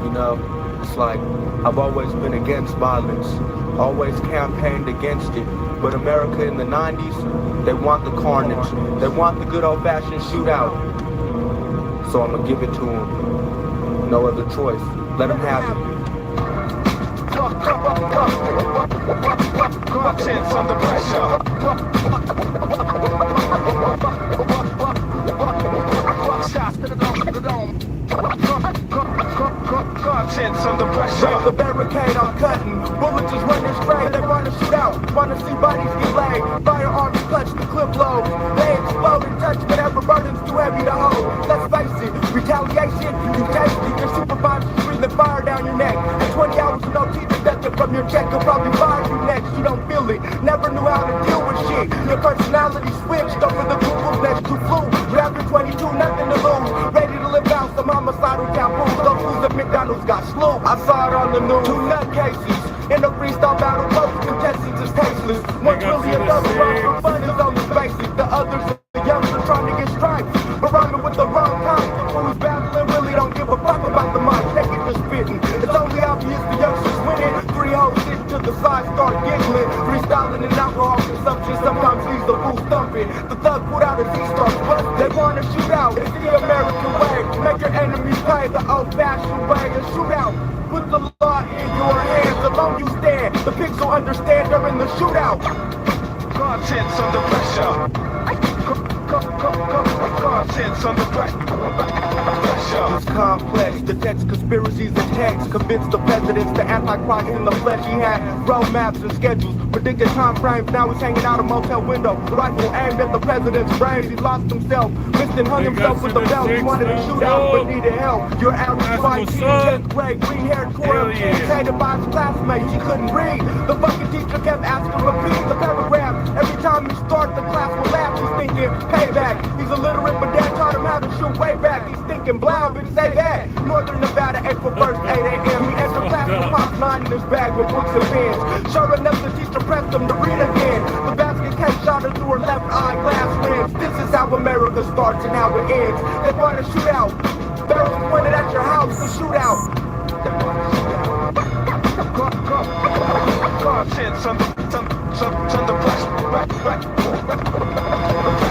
[SPEAKER 6] You know, it's like I've always been against violence, always campaigned against it. But America in the 90s, they want the carnage. They want the good old-fashioned shootout. So I'm gonna give it to them. No other choice. Let them have it. Conscience under pressure. Shots to the dome. Conscience under pressure. The barricade I'm cutting. Bullets is running straight. They wanna shoot out. Wanna see bodies get laid. Firearms clutch the clip load. They explode and touch whatever burden's too heavy to hold. Let's face it. Retaliation. You taste it. Your supervisor's breathing fire down your neck. And 20 hours of no teeth deducted from your check. You'll probably fire you next. You don't feel it. Never knew how to deal with shit. Your personality switched over the Google's next to flu. You after 22, nothing to lose. Ready to live out some homicidal taboos. Those fools at McDonald's got slew. I saw it on the news. 2 nutcases. In a freestyle battle, both contestants is tasteless. $1 trillion for fun is on the basic. The others are youngsters trying to get stripes. But rhyming with the wrong kind. Who's battling really don't give a fuck about the mic. They get to spitting. It's only obvious the youngsters winning. 3 hoes sit to the side, start giggling. Freestyling and alcohol consumption sometimes leaves the fool thumping. The thug put out as he starts busting. They wanna shoot out. It's the American way. Make your enemies pay the old-fashioned way. A shootout. Put the law in your hands, alone you stand. pressure. Contents under pressure. Contents under pressure. It's complex, detects conspiracies and texts, convinced the presidents the antichrist in the flesh. He had roadmaps and schedules, predicted time frames. Now he's hanging out a motel window, rifle aimed at the president's brains. He lost himself, missed and hung himself with the belt. He wanted to shoot out but needed help. Your average white teen, 10th grade, green-haired quarter, hated by his classmates. He couldn't read. The fucking teacher kept asking repeat the paragraph. Every time he started, the class will laugh. He's thinking payback. He's illiterate, but dad taught him how to shoot way back. He's thinking blind, but say that. Northern Nevada, April 1st, 8 a.m. He entered class with pops line in his bag with books and pens. Sure enough, the teacher pressed him to read again. The basket case shot her through her left eye, glass lens. This is how America starts and how it ends. They want to shoot out. Barrels pointed at your house, the shootout.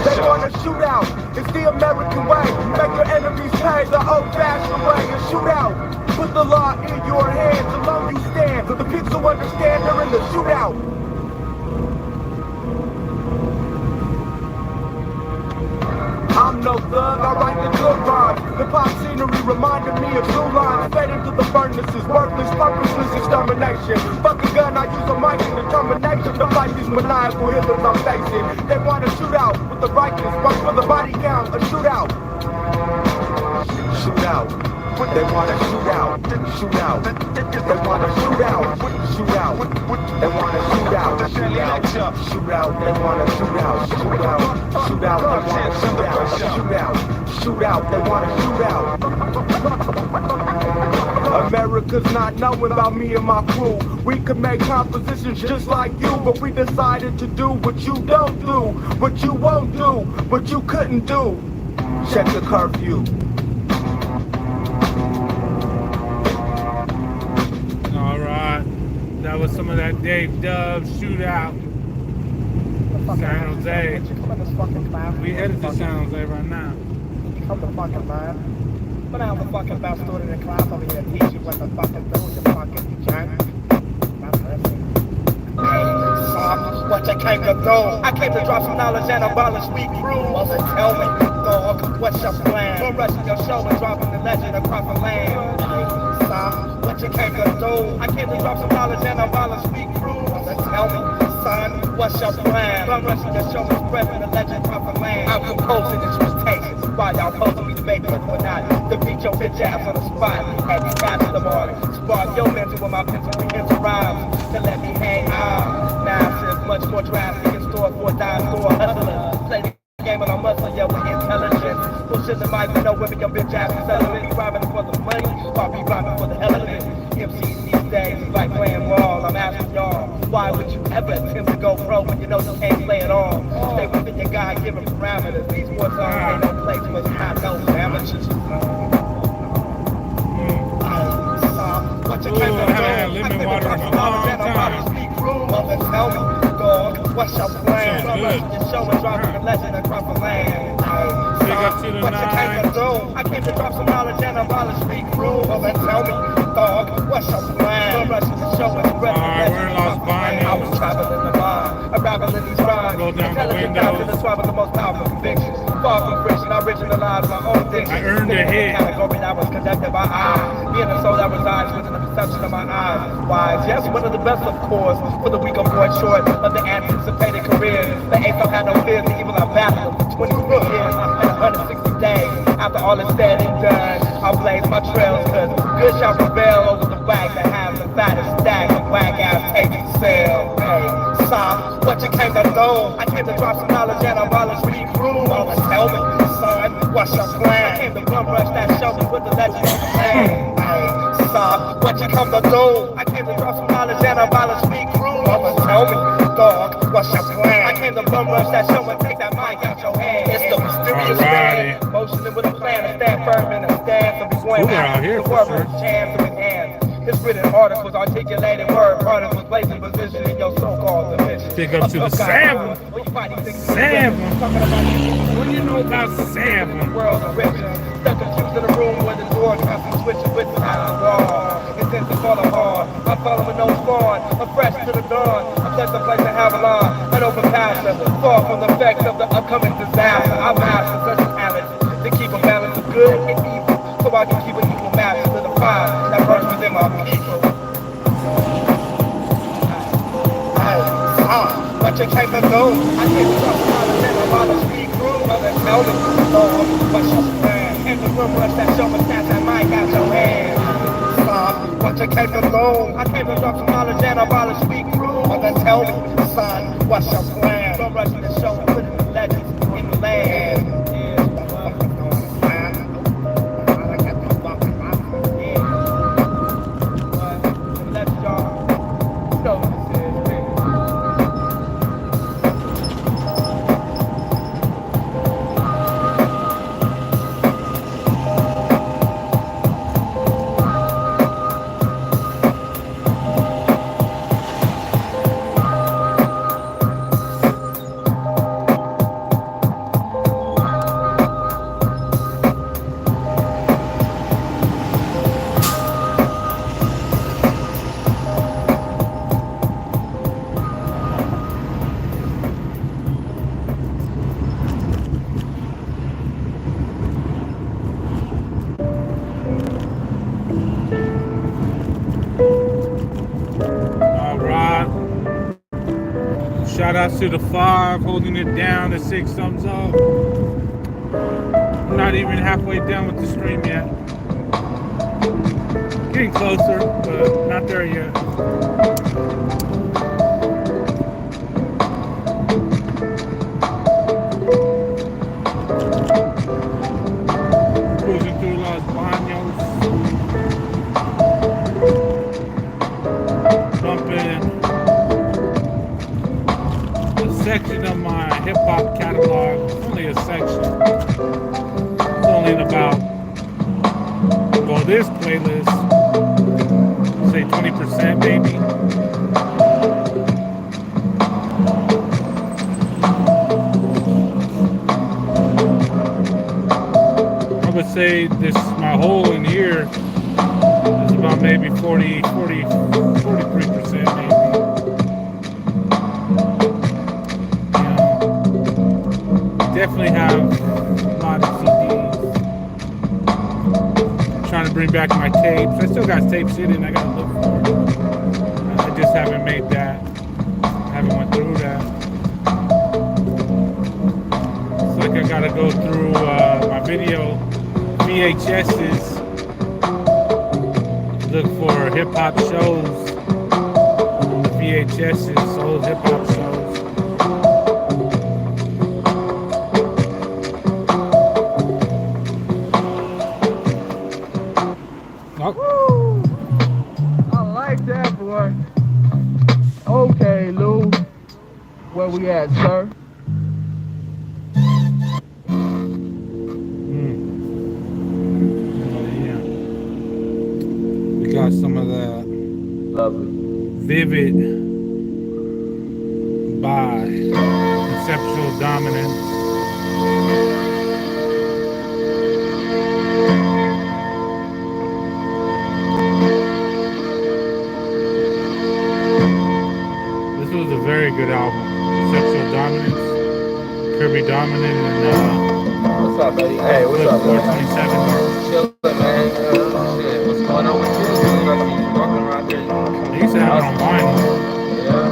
[SPEAKER 6] They want to shoot out. It's the American way. Make your enemies pay the old-fashioned way. A shootout. Put the law in your hands. Alone you stand. The kids who understand they're in the shootout. I'm no thug, I write the good rhymes. The pop scenery reminded me of blue lines. Fed into the furnaces, worthless, purposeless extermination. Fuck a gun, I use a mic and determination to fight these maniacal hitters I'm facing. They want to shoot out with the righteous, but for the body count, a shootout. Shootout. They want to shoot out, shoot out. They want to shoot out, shoot out. They want to shoot out, shoot out, shoot out. They want to shoot out, shoot out, shoot out. They want to shoot out, shoot out, shoot out. They want to shoot out. America's not knowing about me and my crew. We could make compositions just like you, but we decided to do what you don't do, what you won't do, what you couldn't do. Check the curfew.
[SPEAKER 2] That was some of that Dave Dub shootout. San Jose. We headed to San Jose right now.
[SPEAKER 7] Come the fucking line. But I have the fucking best student in class over here teach you what the fucking do, you fucking jank. What you came to do? I came to drop some knowledge and abolish weak crew. Well then tell me, dog, what's your plan? We're rushing your show and dropping the legend across the land. What you came to do? I came to drop some knowledge and abolish weak crew. Well then tell me, son, what's your plan? We're rushing your show and spreading the legend across the land. I'm composing instrumentation while y'all posing me to make it or not. To beat your bitch ass on the spot. Had me catching the morning. Spark your mental with my pencil rehensel rhymes. To let me hang on. Now since much more drastic in store for a dime store hustler. Play the game and I'm hustling, yeah, with intelligence. Bullshit the mic, know whether your bitch ass is selling. You rhyming for the money, or be rhyming for the hell of it. MCs these days is like playing ball. I'm asking y'all, why would you ever attempt to go pro when you know you can't play it all? Stay within your God-given parameters. These war songs ain't no place for hot nose amateurs. What you came to do? I came to drop some knowledge and abolish weak crew. Mother tell me, dog, what's your plan? Your show and dropping the legend across the land. What you came to do? I came to drop some knowledge and abolish weak crew. Mother tell me, dog, what's your plan? The show and spread the legend across the land. I was traveling the line, arriving in these rhymes. Intelligent down to the swab of the most powerful convictions. Far from friction, I originalized my own diction.
[SPEAKER 2] I earned a hit.
[SPEAKER 6] Category that was conducted by eyes. Being the soul that resides within the perception of my eyes. Wise, yes, one of the best, of course, for the weak or boy short of the anticipated career. The ASO had no fear, the evil I battled for 23 years and 160 days. After all is said and done, I'll blaze my trails, cause good shall prevail over the wag that has the fattest stack of wag-ass taking sale. Hey, son, what you came to do? I came to drop some knowledge and abolish weak crew. Tell me, son, what's your plan? I came to bum rush that show and put the legend on the land. Hey, son, what you come to do? I came to drop some knowledge and abolish weak crew. Tell me, dog, what's your plan? I came to bum rush that show and take that mic out your hand. It's the mysterious man, motioning with a plan to stand firm in a stance of be going out the world with a chance to enhance. His written articles, articulated word particles, placing position in your so-called division.
[SPEAKER 2] Pick up to the Sam. Sam. What do you know about Sam?
[SPEAKER 6] World of riches, stuck confused in a room where the
[SPEAKER 7] board, constantly switching with the out of the wall. Intends to follow hard. I follow with no scorn. I'm fresh to the dawn. I'm just a place to have a lawn. An open pasture. Far from the effects of the upcoming disaster. I master such talent to keep a balance of good and evil. So I can keep an equal match to the fire that burns within my people. But you came to know. I came to talk about the men about the street crew. Mother tell them, Lord, what you stand. In the room, rush that show us that mic out your hand. Son, what you came to know. I came to drop some knowledge and about the street crew. Mother tell me, son, what's your plan? Don't rush the show and put in the legends in the land. Yeah, what you going, man? I got the fucking mouth. Yeah. But, let's y'all know what this is, man.
[SPEAKER 2] Shout out to the 5 holding it down, the 6 thumbs up. I'm not even halfway done with the stream yet. Getting closer, but not there yet. Cruising through Los Baños. Bumping section of my hip-hop catalog. It's only a section. It's only in about, well, this playlist, say 20% maybe. I would say this, my whole in here is about maybe 43% maybe. Definitely have a lot of CDs. I'm trying to bring back my tapes. I still got tapes sitting. I gotta look for it. I just haven't made that. I haven't went through that. It's like I gotta go through my video VHSs. Look for hip hop shows on the VHSs, old hip hop shows.
[SPEAKER 3] Woo! I like that, boy. Okay, Lou. Where we at, sir?
[SPEAKER 2] Yeah. We got some of that
[SPEAKER 3] Lovely.
[SPEAKER 2] Vivid by Conceptual Dominance. This was a very good album. Conceptual Dominance, Kirby Dominant, and
[SPEAKER 3] What's up, buddy? Hey, what's up, man?
[SPEAKER 2] 427.
[SPEAKER 3] Chillin', man. Shit, what's going on with you? I see you walking around here.
[SPEAKER 2] I used to have it on vinyl.
[SPEAKER 3] Yeah.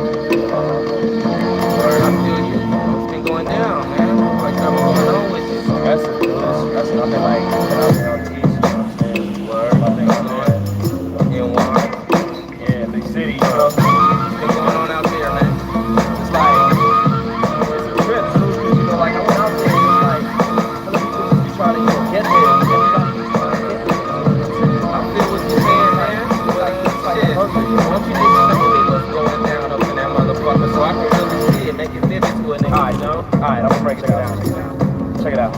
[SPEAKER 3] Word, I feel you. It's been going down, man. Like something going on with you. That's nothing like out the east. You know what I'm saying? Word, I think in one. Yeah, big city, you know. What's been going on out there, man? It's like, it's a trip. You know, like I went out there, it's like, other people just be trying to get there. Everybody just trying to get there. I feel what you're saying, man. It's like shit. Don't you niggas tell me what's going down up in that motherfucker so I can really see it, make it vivid to a nigga. Alright, I'm gonna break it down.
[SPEAKER 6] Check it out.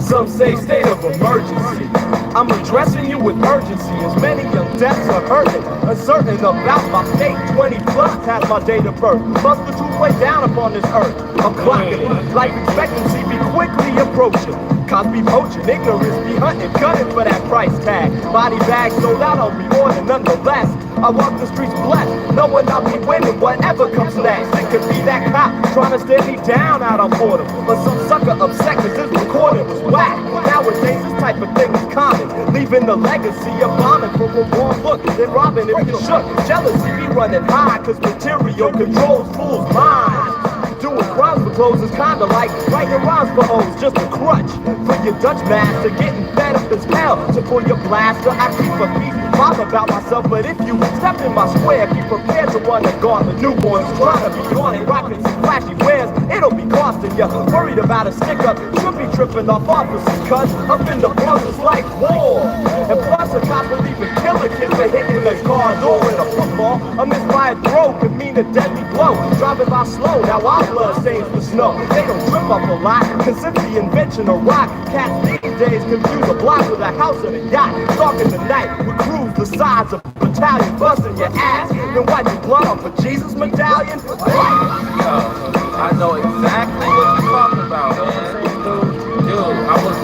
[SPEAKER 6] Some say state of emergency. I'm addressing you with urgency, as many young deaths are hurting, uncertain about my fate. 20 plus has my date of birth. Plus the truth way down upon this earth. I'm clocking it. Life expectancy be quickly approaching. Cause be poaching, ignorance be hunting, gunning for that price tag. Body bag sold out on me more than nonetheless. I walk the streets blessed, knowing I'll be winning whatever comes next. It could be that cop trying to stare me down out on boredom, but some sucker upset cause this recording was whack. Nowadays this type of thing is common, leaving the legacy of bombing for a warm look, then robbing if you shook. Jealousy be running high cause material controls fools' minds. Doing crimes for clothes is kinda like writing rhymes for O's, just a crutch for your Dutch master, getting fed up as hell to pull your blaster. I keep a peace, bother about myself, but if you step in my square, be prepared to run and gone. The newborns trying to be on and rocking some flashy wares, it'll be costing ya. Worried about a stick up, should be tripping off officers, cuz up in the Bronx it's like war. And plus a cop will even kill a kid for hitting the car door in a football. A misfired throw could mean a deadly blow. Driving by slow, now our blood stains the snow. They don't trip up a lot, cause it's the invention of rock. Cats these days confuse a block with a house and a yacht. Stalking the night with crews the size of a battalion, busting your ass, then wipe your blood off a Jesus medallion.
[SPEAKER 9] Yo, I know exactly what you're talking about, man. Dude, I was,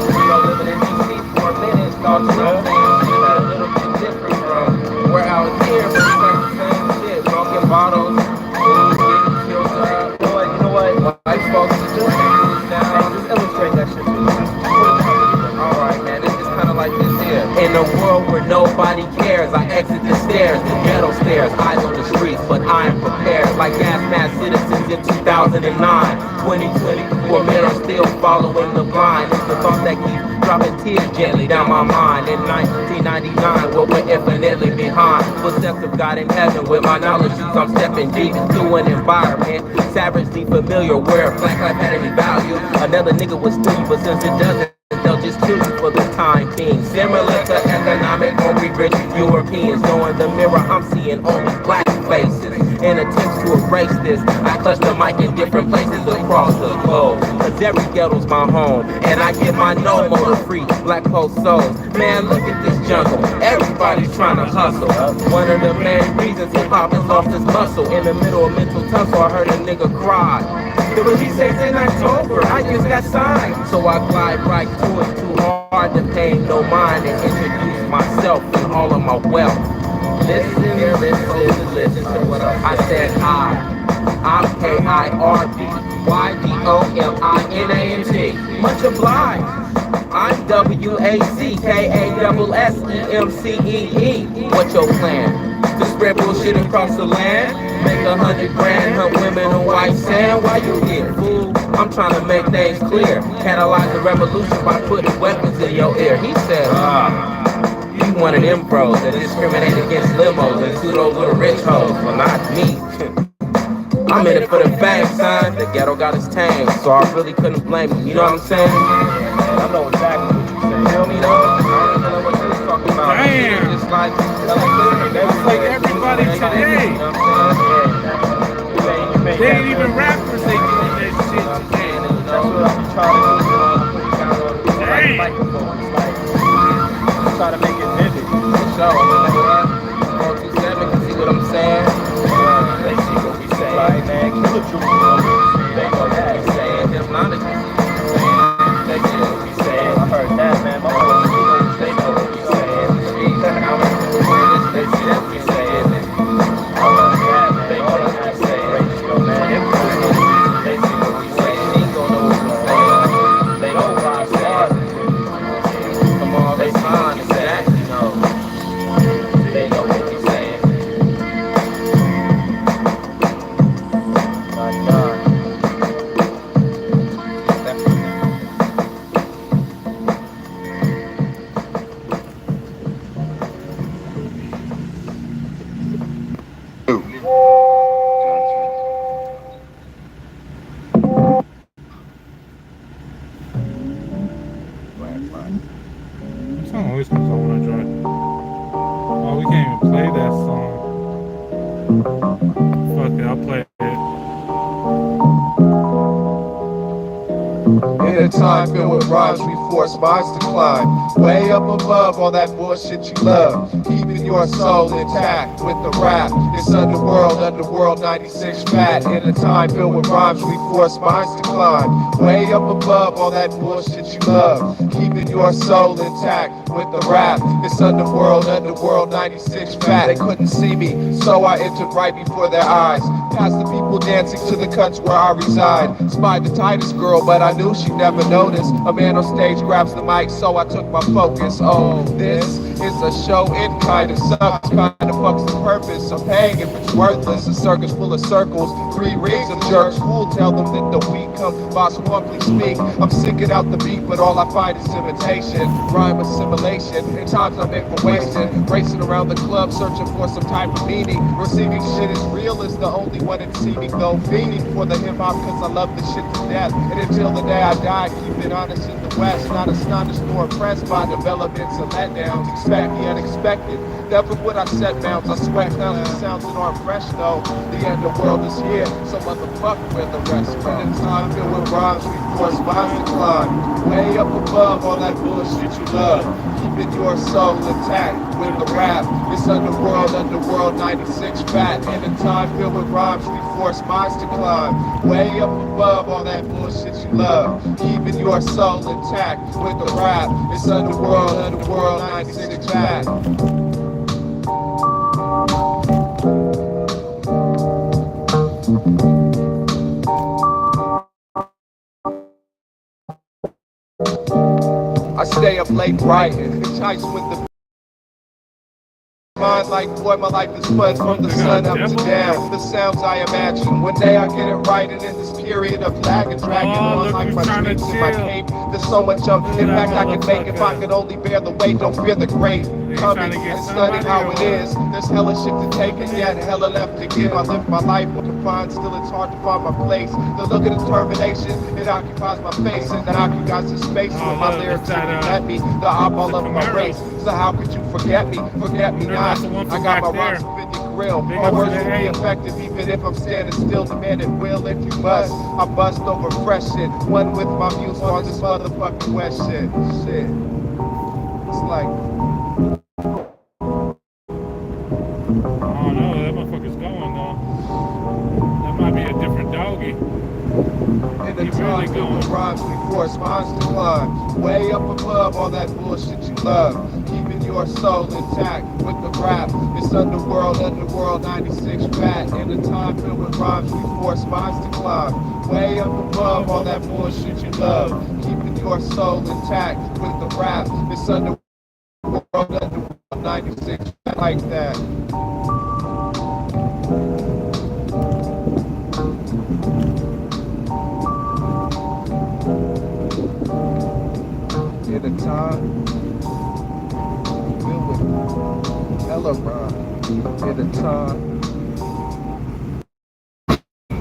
[SPEAKER 9] living in DC for a minute, thought you know things a little bit different from where I was here, but it's like the same shit. Broken bottles, food, getting killed up. You know what? White folks are doing now. Just illustrate that shit to me. Alright, man, it's kind of like this here. In a world where nobody cares, I exit the stairs, the ghetto stairs, eyes on the streets, but I am prepared. Like gas mask citizens in 2009, 2024 men are still following the blind. It's the thought that keeps dropping tears gently down my mind. In 1999, what we're infinitely behind. Footsteps of God in heaven, with my knowledge shoes, I'm stepping deep into an environment savagely familiar, where black life had any value. Another nigga would steal you, but since it doesn't, they'll just kill you for the time being. Similar to economic hungry rich Europeans, knowing the mirror I'm seeing only black faces. In attempts to erase this, I clutch the mic in different places across the globe. Cause every ghetto's my home, and I get my no more free black post souls. Man, look at this jungle, everybody's trying to hustle. One of the main reasons hip-hop has lost its muscle. In the middle of mental tussle, I heard a nigga cry. The release date's in October, I use that sign. So I glide right to it, too hard to pay no mind, and introduce myself and all of my wealth. Listen to what I said. I'm K-I-R-B-Y-D-O-M-I-N-A-N-T. Much obliged. I'm W-A-C-K-A-S-S-E-M-C-E-E. What's your plan? To spread bullshit across the land? Make 100 grand, hunt women on white sand? Why you here, fool? I'm trying to make things clear. Catalyze the revolution by putting weapons in your ear. He said, you one of them bros that discriminate against limos and pseudo little rich hoes. Well, not me. I'm in it for the bang, son. The ghetto got its tame, so I really couldn't blame him. You know what I'm saying? I know exactly what you're saying. Feel me, though? I don't know what you're talking about.
[SPEAKER 2] Damn.
[SPEAKER 9] It's like
[SPEAKER 2] everybody today. They ain't even rappers, they doing that shit today.
[SPEAKER 6] That's what I'm trying to do.
[SPEAKER 2] Damn.
[SPEAKER 6] Try to make it vivid.
[SPEAKER 9] So, 427 can see what I'm saying?
[SPEAKER 6] They see what we say. Right, man. Kill the truth. They know that.
[SPEAKER 9] They saying hypnotic.
[SPEAKER 6] They see what we say. I heard that, man. My boys, they know what we saying. They see what we saying. I heard that, man. They know what we saying. Ratio, man. They see what we saying. They know what we saying. They know what I'm saying. Come on, they mind exactly know. They know what we saying. My God.
[SPEAKER 2] That song always comes on when I drive. Oh, we can't even play that song. Fuck it, I'll play it.
[SPEAKER 8] In a time filled with rhymes, we force minds to climb way up above all that bullshit you love. Keeping your soul intact with the rap. It's Underworld 96 fat. In a time filled with rhymes, we force minds to climb way up above all that bullshit you love. Keeping your soul intact with the rap. It's Underworld 96 fat. They couldn't see me, so I entered right before their eyes. Past the people dancing to the cuts where I reside. Spied the tightest girl, but I knew she'd never notice. A man on stage grabs the mic, so I took my focus. Oh, this is a show, it kinda sucks. Kinda fucks the purpose of paying if it's worthless. A circus full of circles, 3 rings of jerks. Fool, tell them that the weak come. Boss one, please speak. I'm sicking out the beat, but all I find is imitation. Rhyme assimilation, in times I'm in for wasting. Racing around the club, searching for some type of meaning. Receiving shit is real, is the only one that see me go. Fiending for the hip hop, cause I love this shit to death. And until the day I die, keep it honest in the West. Not astonished nor impressed by developments and letdowns. Expect the unexpected. Never would I set bounds. I sweat clowns and sounds that aren't fresh though. The end of the world is here, so motherfucker where the rest go. In time filled with rhymes, we force minds to climb way up above all that bullshit you love. Keeping your soul intact with the rap. It's Underworld 96 fat. In a time filled with rhymes, we force minds to climb way up above all that bullshit you love. Keeping your soul intact with the rap. It's Underworld 96 fat. I stay up late writing, enticed with the mind like, boy, my life is fun from the sun up to down. The sounds I imagine, one day I get it right, and in this period of lag and dragging on like my streaks and my cape, there's so much of impact I can make if I could only bear the weight. Don't fear the great coming and study how it is. There's hella shit to take and yet hella left to give. I live my life confined, still it's hard to find my place. The look of determination, it occupies my face, and it occupies the space where my lyrics let me, the eyeball of my race. So how could you forget me? Forget me not. I got my rocks up in your grill. My words will be effective even if I'm standing still. Demand it will if you must. I bust over fresh shit. One with my views on this motherfucking West shit. Shit. It's like.
[SPEAKER 2] Oh no, that motherfucker's going though. That might be a different doggy.
[SPEAKER 8] In the time filled with rhymes, we force minds to climb way up above all that bullshit you love. Keeping your soul intact with the rap. It's Underworld 96 fat. In a time filled with rhymes, we force minds to climb way up above all that bullshit you love. Keeping your soul intact with the rap. It's Underworld 96 fat like that. In a time filled with hella rhyme. In a time.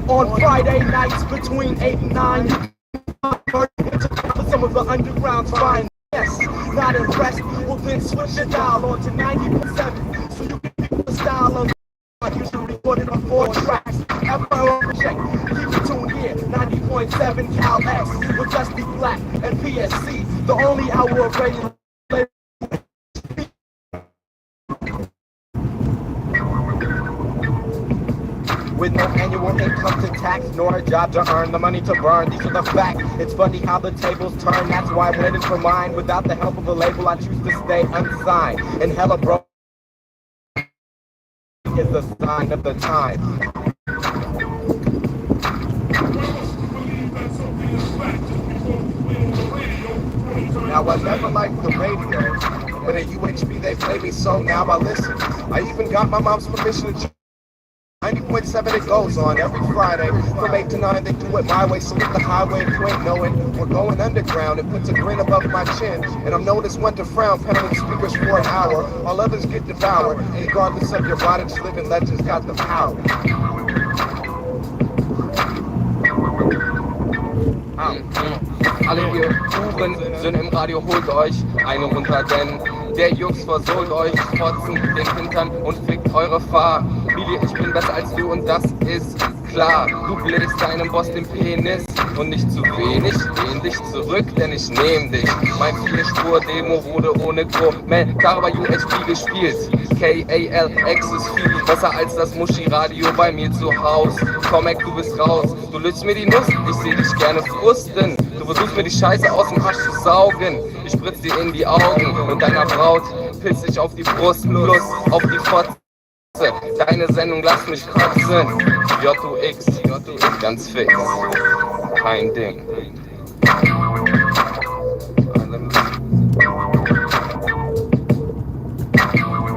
[SPEAKER 7] On Friday nights between 8 and 9, some of the underground's fine. Yes, not impressed. Well then switch your dial on to 90.7 so you can pick the style of. I usually recorded on 4 tracks. FRO check. Keep it tuned here. 90.7 Cal X with Dusty Black and PSC. The only hour of radio. With no annual income to tax, nor a job to earn, the money to burn, these are the facts. It's funny how the tables turn, that's why I'm waiting for mine. Without the help of a label, I choose to stay unsigned. And hella bro is the sign of the time. Now I never liked the radio, but at UHB they play me so now I listen. I even got my mom's permission to 90.7 it goes on every Friday from 8 to 9. They do it my way, so hit the highway if you ain't knowing. We're going underground. It puts a grin above my chin, and I'm known as one to frown, peddling speakers for an hour while others get devoured. Regardless of your body, living legends got the power.
[SPEAKER 9] Alle ihr Uhren sind im Radio, holt euch eine runter, denn der Jux versohlt euch, fotzen den Hintern und fickt eure Familie. Ich bin besser als du und das ist Klar, du bläst deinem Boss den Penis und nicht zu wenig, lehn dich zurück, denn ich nehm dich. Mein 4-Spur-Demo wurde ohne Kommentar bei USB gespielt. KALX ist viel besser als das Muschi-Radio bei mir zu Haus. Tomek, du bist raus, du löst mir die Nuss, ich seh dich gerne frusten. Du versuchst mir die Scheiße aus dem Arsch zu saugen. Ich spritz dir in die Augen und deiner Braut piss ich auf die Brust, plus auf die Fotze. Deine Sendung lass mich kotzen. JUX, ganz fix. Kein Ding.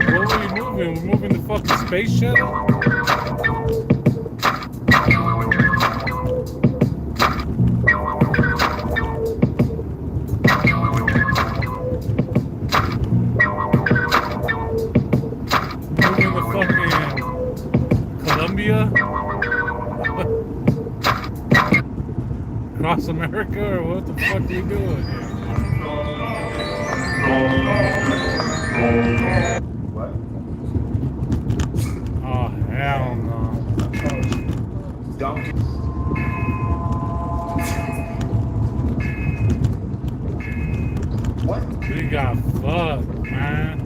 [SPEAKER 2] What were you moving? We're moving the fucking space shuttle? Moving the fucking Columbia? Across America, or what the fuck are we doing? Oh, hell no. We got fucked, man.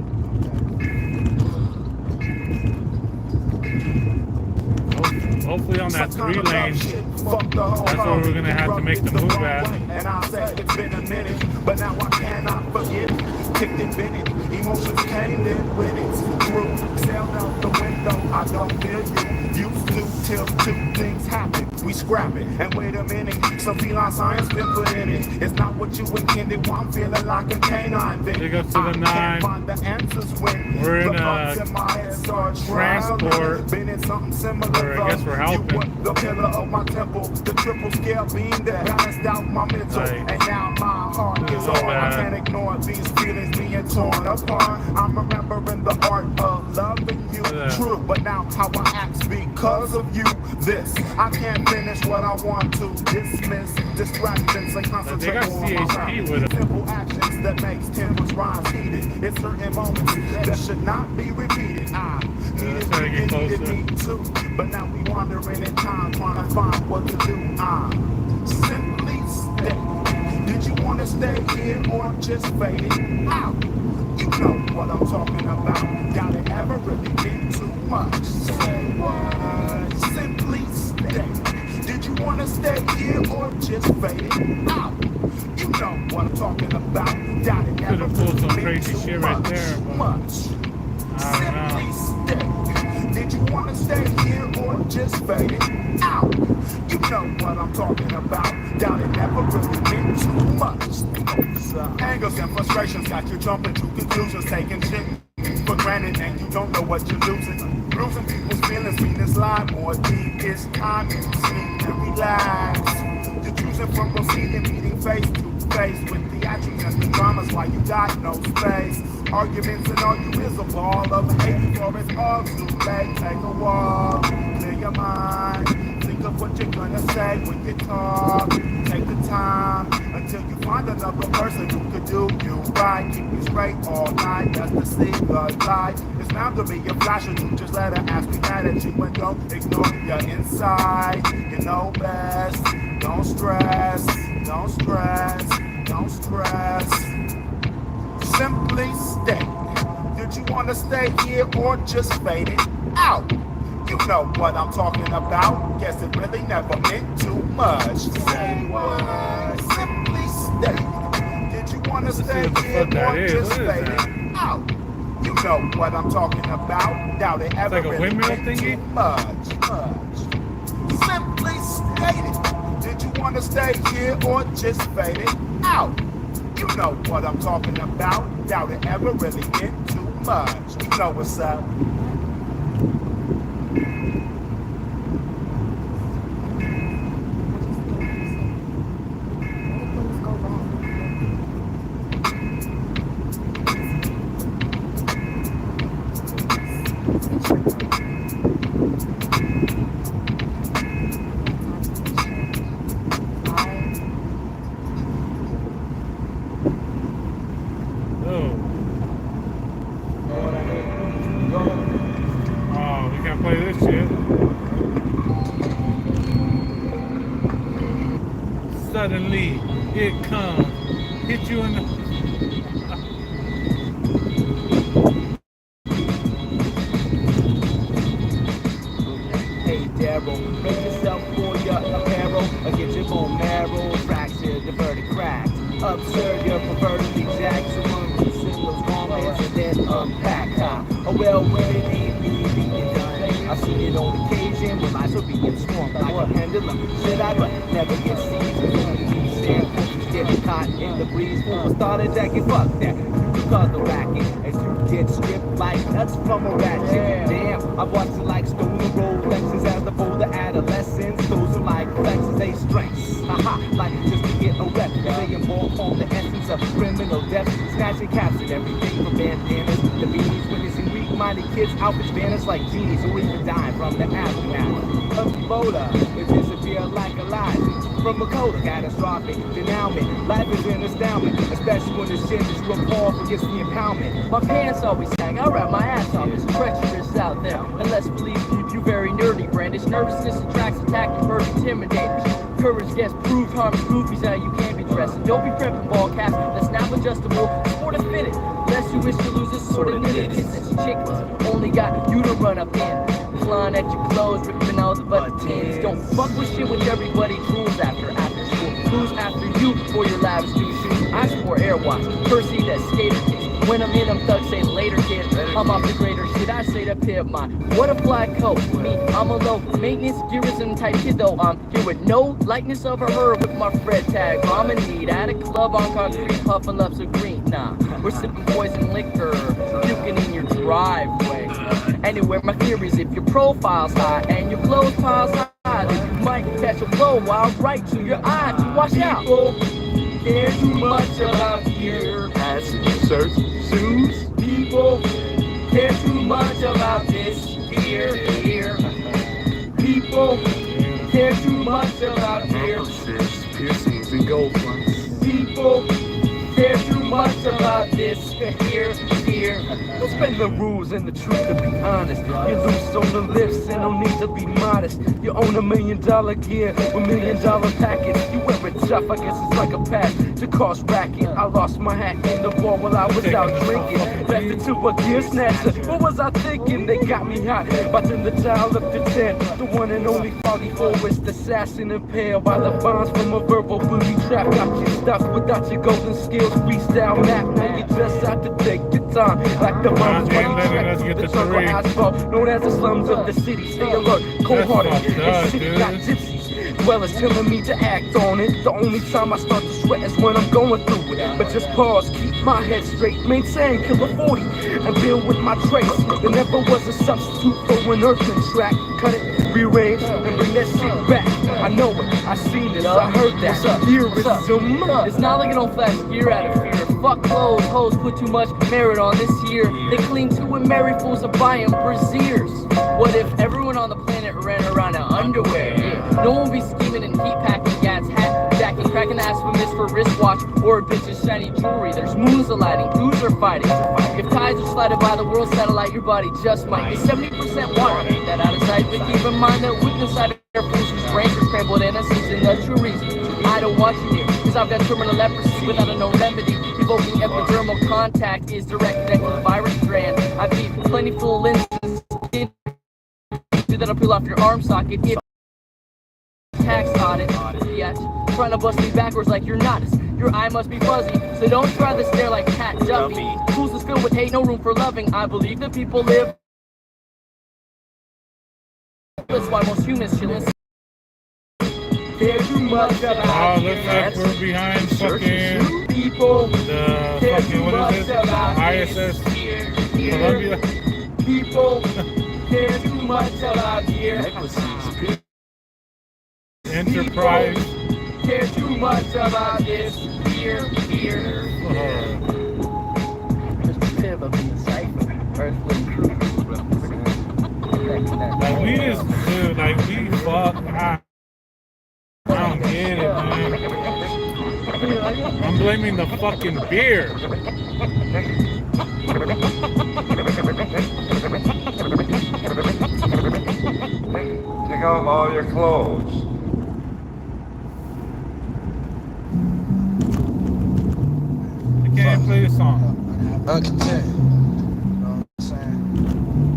[SPEAKER 2] Hopefully on that 3 lane, that's where we're gonna have to make the move at.
[SPEAKER 6] And I say it's been a minute, but now I cannot forget it. Kicked it, been it. Emotions came, then when it's through. Sailed out the window, I don't feel you. Used to till 2 things happen. We scrap it, and wait a minute. Some feline science been put in it. It's not what you intended. Well, I'm feeling like a canine.
[SPEAKER 2] Big up to the 9.
[SPEAKER 6] Find the answers when
[SPEAKER 2] We're in
[SPEAKER 6] the
[SPEAKER 2] a
[SPEAKER 6] bumps in my head start
[SPEAKER 2] transport.
[SPEAKER 6] been in something similar.
[SPEAKER 2] I guess we're helping.
[SPEAKER 6] You were the pillar of my temple, the triple scale beam that balanced out my mental.
[SPEAKER 2] Right.
[SPEAKER 6] And now my heart is on. I can't ignore these feelings being torn apart. I'm remembering the art of loving you. True, but now how I act because of you. This I can't finish what I want to dismiss. Distractions and concentrate
[SPEAKER 2] They got
[SPEAKER 6] on my
[SPEAKER 2] CHP with them.
[SPEAKER 6] simple actions that makes tempers rise heated. It's certain moments that should not be repeated. I needed
[SPEAKER 2] trying to get
[SPEAKER 6] you, needed
[SPEAKER 2] closer.
[SPEAKER 6] me too, but now we wandering in time trying to find what to do. I simply stay. Did you want to stay here or just fade it out? You know what I'm talking about. Doubt it ever really been too much. Say what? Simply stay. Did you want to stay here or just fade it out? You know what I'm talking about. Doubt it ever
[SPEAKER 2] Could've pulled some
[SPEAKER 6] really been
[SPEAKER 2] crazy
[SPEAKER 6] too
[SPEAKER 2] shit right there, but
[SPEAKER 6] much.
[SPEAKER 2] I don't know.
[SPEAKER 6] Simply stay. Did you want to stay here or just fade it out? You know what I'm talking about. Doubt it never really been too much. Angers and frustrations got you jumping to conclusions, taking shit for granted, and you don't know what you're losing. Losing people's feelings mean this lie more deep. It's time to sleep and relax. You're choosing from proceeding, meeting face to face with the actions and the dramas while you got no space. Arguments and all you is a ball of hate before it's all too late. Take a walk, clear your mind. Think of what you're gonna say when you talk. Take the time until you find another person who could do you right. Keep you straight all night, that's the secret life. It's bound to be a flash, or you just let her ask me mad at you and don't ignore your inside. You know best. Don't stress, don't stress, don't stress. Simply stay. Did you want to stay here or just fade it out? You know what I'm talking about. Guess it really never meant too much. Say what? Simply stay. Did you want to stay here or just fade it out? You know what I'm talking about. Doubt it ever
[SPEAKER 2] like a
[SPEAKER 6] really
[SPEAKER 2] windmill
[SPEAKER 6] meant
[SPEAKER 2] thingy?
[SPEAKER 6] too much. Simply stated. Did you want to stay here or just fade it out? You know what I'm talking about. Doubt it ever really meant too much. You know what's up.
[SPEAKER 2] Oh. suddenly it comes, hit you in the.
[SPEAKER 6] Hey Daryl, make yourself for your apparel, or get your bone marrow fractured, diverted, cracked. Absurd, you're pervertedly jacked, so unloosen those garments and then unpack. Oh well, when it ain't me being done, I've seen it on occasion when lives are being swung like a pendulum. Should I but never get seized with only sand, get caught in the breeze. Who started jacking? Fuck that. You cause the racket as you get stripped like nuts from a ratchet. Damn, I've watched it like stolen Rolexes as the bolder adolescents. Those who like flexes, they strengths. Haha, like just to get a rep. They involve on the essence of criminal depth. Snatching caps and everything from bandanas to beanies. Witnessing weak-minded kids' outfits vanish like genies who even die from the aftermath of Ebola. It disappear like a lie. From Makota, catastrophic denouement. Life is an astoundment, especially when the shit is real powerful against the empowerment.
[SPEAKER 3] My pants always sag, I wrap my ass off. It's treacherous out there. Unless belief keep you very nerdy, brandish. Nervousness attracts attacking bird intimidators. Courage gets proved, harms goofies how you can't be dressing. Don't be prepping ball caps, that's not adjustable. Sport of fitted. Less you wish to lose this sort of knitted. It's chickens, only got you to run up in. Clawing at your clothes, ripping out the buttons. Don't fuck with shit with everybody drools after school. Who's after you for your lavish new shoes? I sport Airwatch, Percy that skater kicks. When I'm in, I'm thug, say later, kid. I'm off the greater shit, I say to pimp my. What a fly coat. Me, I'm a low maintenance, gearism type kid though. I'm here with no likeness of a herb with my Fred tag. I'm in need at a club on concrete, puffing up some green. Nah, we're sipping poison liquor, puking in your driveway. Anyway, my theory is if your profile's high and your clothes piles high, then you might catch a blow while right to your eye. To watch out. People care too much about gear, hats, shirts, shoes. People care too much about this here. People care too much about gear,
[SPEAKER 6] piercings, and gold ones.
[SPEAKER 3] people care too much about this here.
[SPEAKER 6] Don't spend the rules and the truth to be honest. You're loose on the lips and no need to be modest. You own $1 million gear with $1 million packets. You wear it tough, I guess it's like a pass to cause racket. I lost my hat in the bar while I was out drinking. Left it to a gear snatcher. What was I thinking? They got me hot. But then the dial up to 10. The one and only foggy forest assassin impaled by the bonds from a verbal booty trap. Got you stuck without your golden skills. Freestyle map. Now you just have to take your time. Like the bombs when you
[SPEAKER 2] letting us get
[SPEAKER 6] the
[SPEAKER 2] the
[SPEAKER 6] circle
[SPEAKER 2] three.
[SPEAKER 6] asphalt. Known as the slums of the city. Stay alert, cold-hearted.
[SPEAKER 2] That's fucked up,
[SPEAKER 6] This city
[SPEAKER 2] dude.
[SPEAKER 6] got gypsies. Well, it's telling me to act on it. The only time I start to sweat is when I'm going through it. But just pause, keep my head straight, maintain killer 40, and build with my trace. There never was a substitute for an earthly track. Cut it, rearrange, and bring that shit back. I know it, I seen it, I heard that. Here is some.
[SPEAKER 3] It's not like I don't flash gear out of fear. Fuck clothes, hoes put too much merit on this year. They cling to and marry fools of buying braziers. What if everyone on the planet ran around in underwear? Yeah. No one would be scheming and heat packing gats, hat jacking, cracking ass for miss for wristwatch or a bitch's shiny jewelry. There's moons alighting, dudes are fighting. If tides are slided by the world satellite, your body just might get 70% water. Ain't that out of sight? But keep in mind that weakness side of their fools whose brains are scrambled and season the true reason. I don't want you here, cause I've got terminal leprosy without a known remedy. Evoking epidermal contact is direct connected to the virus strand. I keep plenty full lenses that'll peel off your arm socket. If tax audit, yeah, trying to bust me backwards like you're not. Your eye must be fuzzy, so don't try to stare like Pat Duffy. Fools is filled with hate, no room for loving. I believe that people live. That's why most humans chill in.
[SPEAKER 6] Care too much about
[SPEAKER 2] Oh, looks like we're behind fucking
[SPEAKER 6] people.
[SPEAKER 2] the fucking, what is it? ISS Columbia.
[SPEAKER 6] People care too much about gear.
[SPEAKER 2] Enterprise.
[SPEAKER 6] Care too much about this here.
[SPEAKER 3] Just a bit of a cipher. Earthly crew.
[SPEAKER 2] Like we just, dude, like we fuck. I don't get it, man. I'm blaming the fucking beer.
[SPEAKER 10] Take off all your clothes.
[SPEAKER 2] song?
[SPEAKER 5] Uncontent. You know what I'm saying?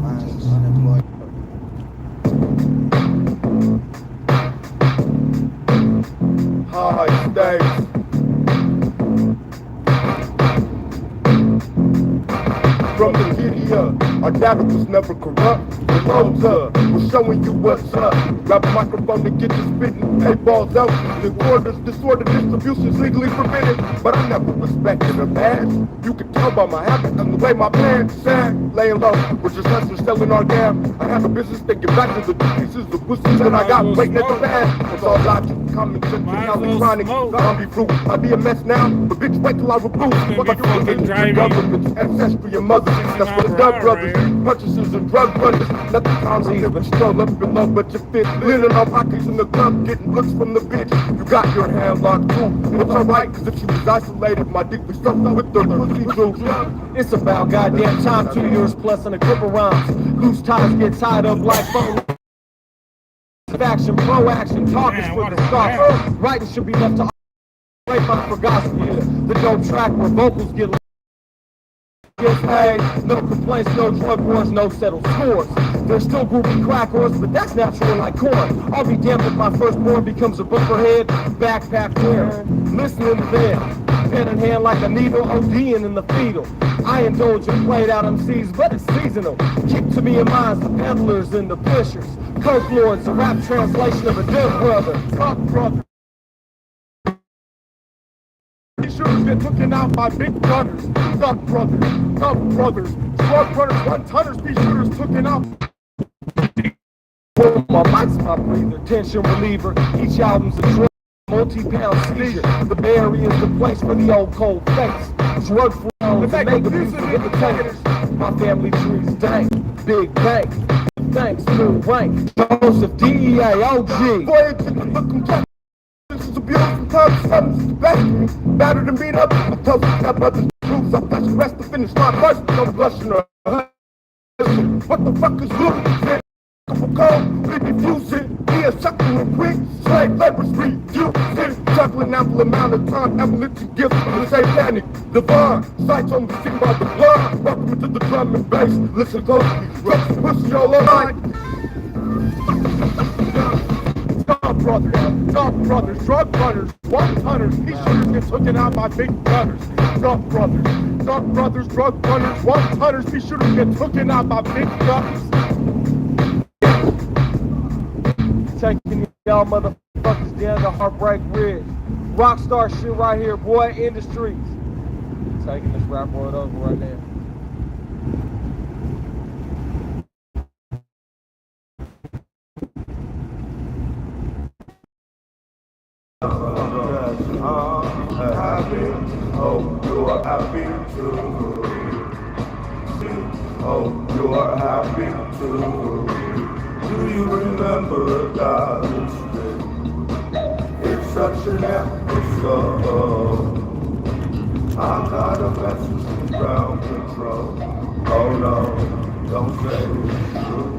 [SPEAKER 5] Mine's unemployed.
[SPEAKER 8] High stakes. From the giddy up, our data was never corrupt. The roads up, we're showing you what's up. Grab a microphone to get you spitting, 8 balls out. The orders, disorder, distribution's legally forbidden. But I never respected a man. You can tell by my habit and the way my pants sang. Laying low, we're just hustlers selling our gas. I have a business thinking back to the 2 pieces of pussy that I got waiting at the pad. It's all logic, common sense, and how we chronic. Zombie fruit, I'd be a mess now, but bitch, wait till I recruit. What you fucking driving? Government's ancestry and mother. That's what the Dub Brothers, purchasers and drug runners. Nothing constant, but stroll up below, but you fit. Linen on pockets in the club, getting looks from the bitch. You got your hand locked too. It's alright, cause if she was isolated, my dick was stuffed with the pussy juice.
[SPEAKER 6] It's about goddamn time, 2 years plus and a grip of rhymes. Loose ties get tied up like phone. Action, pro action, talk is for the start. Writing should be left to grapevine for gospel. The dope track where vocals get paid. No complaints, no drug wars, no settled scores. There's still groupie crack whores, but that's natural like corn. I'll be damned if my firstborn becomes a bumperhead, backpack wearer, listening to them. Pen in hand like a needle, ODing in the fetal. I indulge in played out MCs, but it's seasonal. Kick to me in minds, the peddlers and the pushers. Coke lords, a rap translation of a dead brother. Fuck brother. Shooters get taken out by big brothers, thug brothers, drug brothers, 1-tonners, these shooters taken out. My mic's my breather, tension reliever, each album's a drug, multi-pound seizure. The Bay Area is the place for the old cold face. Drug free to make music with the takers. My family tree's dank, big bank, thanks to rank. Joseph, DEA, OG. Voyage in the looking. This is a beautiful time, something's the best of me. Battered and beat up, I tell some step brothers the truth. I'm flashing rest to finish my first, no blushing or what the fuck is looking? Couple cold, we defuse it. Be a sucker and quick, slave labor's refusing. Juggling ample amount of time, avalanche gifts from the satanic divine. Sights on the scene by the blind. Welcome to the drum and bass. Listen closely, rush pussy all online. Dog brothers, drug runners, 1-tonners, these shooters get taken out by big brothers. Dog brothers, drug runners, 1-tonners, these shooters get taken out by big brothers. Taking y'all motherfuckers down to Heartbreak Ridge. Rockstar shit right here, boy, Industries. Taking this rap world over right now.
[SPEAKER 8] Happy, hope you are happy too. Hope you are happy too. Do you remember a college day? It's such an episode. I'm not a message from ground control. Oh no, don't say it's true.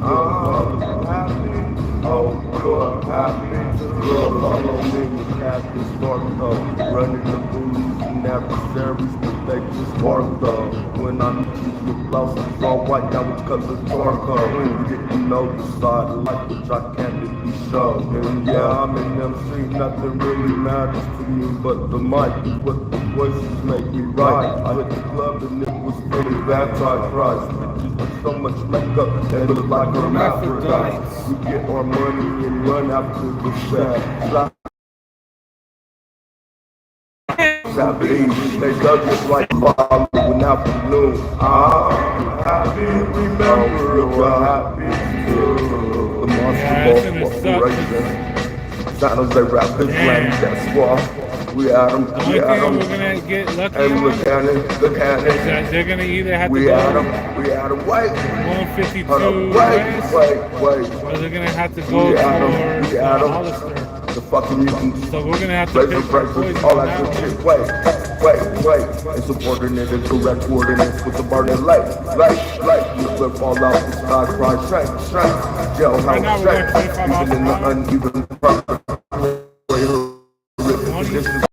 [SPEAKER 8] I'm happy. Hope you're happy to follow me with Captain Sparko. Running the booties and adversaries, but they just spark though. When I meet you with blouses all white, now it's color charcoal. You get to know the side of life, which I can't really show. And yeah, I'm an MC, nothing really matters to me but the mic. But the voices make me right. I hit the club and it was fully baptized. Bitches with so much makeup, they look like hermaphrodites. We get our money and run after the shack. They dug us like following afternoon. Happy, remember, you're happy. The monster ball corporation. San Jose Rapids, land, that's why. We had them,
[SPEAKER 2] we're gonna get lucky
[SPEAKER 8] and look at it,
[SPEAKER 2] they're gonna either have to
[SPEAKER 8] we
[SPEAKER 2] go
[SPEAKER 8] had them, wait.
[SPEAKER 2] 152
[SPEAKER 8] wait.
[SPEAKER 2] or they're gonna have to go towards Hollister.
[SPEAKER 8] The fucking mutants.
[SPEAKER 2] So we're gonna have to pick
[SPEAKER 8] all that good shit. Wait. Insubordinate and correct coordinates with the burning light. You flip all out the sky, cry, shank. Jailhouse shank. Even in the uneven conditions.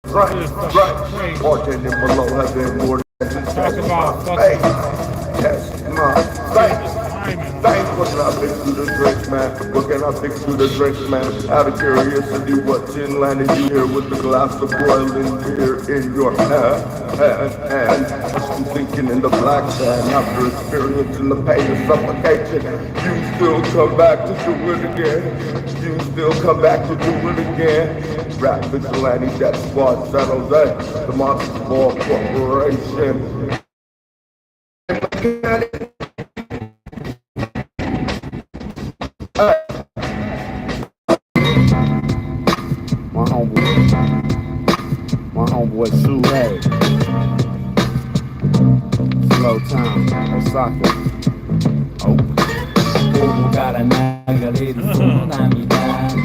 [SPEAKER 8] Right,
[SPEAKER 2] This is fucking
[SPEAKER 8] right.
[SPEAKER 2] crazy.
[SPEAKER 8] Walking in below heaven, more than
[SPEAKER 2] Talk about
[SPEAKER 8] faith.
[SPEAKER 2] fucking
[SPEAKER 8] Test my faith.
[SPEAKER 2] timing.
[SPEAKER 8] Thanks, what can I fix through the drinks, man? What can I fix through the drinks, man? Out of curiosity, what's in landing you here with the glass of boiling beer in your hand? What you thinking in the black sand after experiencing the pain and suffocation? You still come back to do it again. You still come back to do it again. Rap vigilante, that squad settles, the Monster Ball Corporation.
[SPEAKER 10] My homeboy Sue Hay, Slow Time, Osaka. Oh.
[SPEAKER 9] 午後から流れるその涙ふと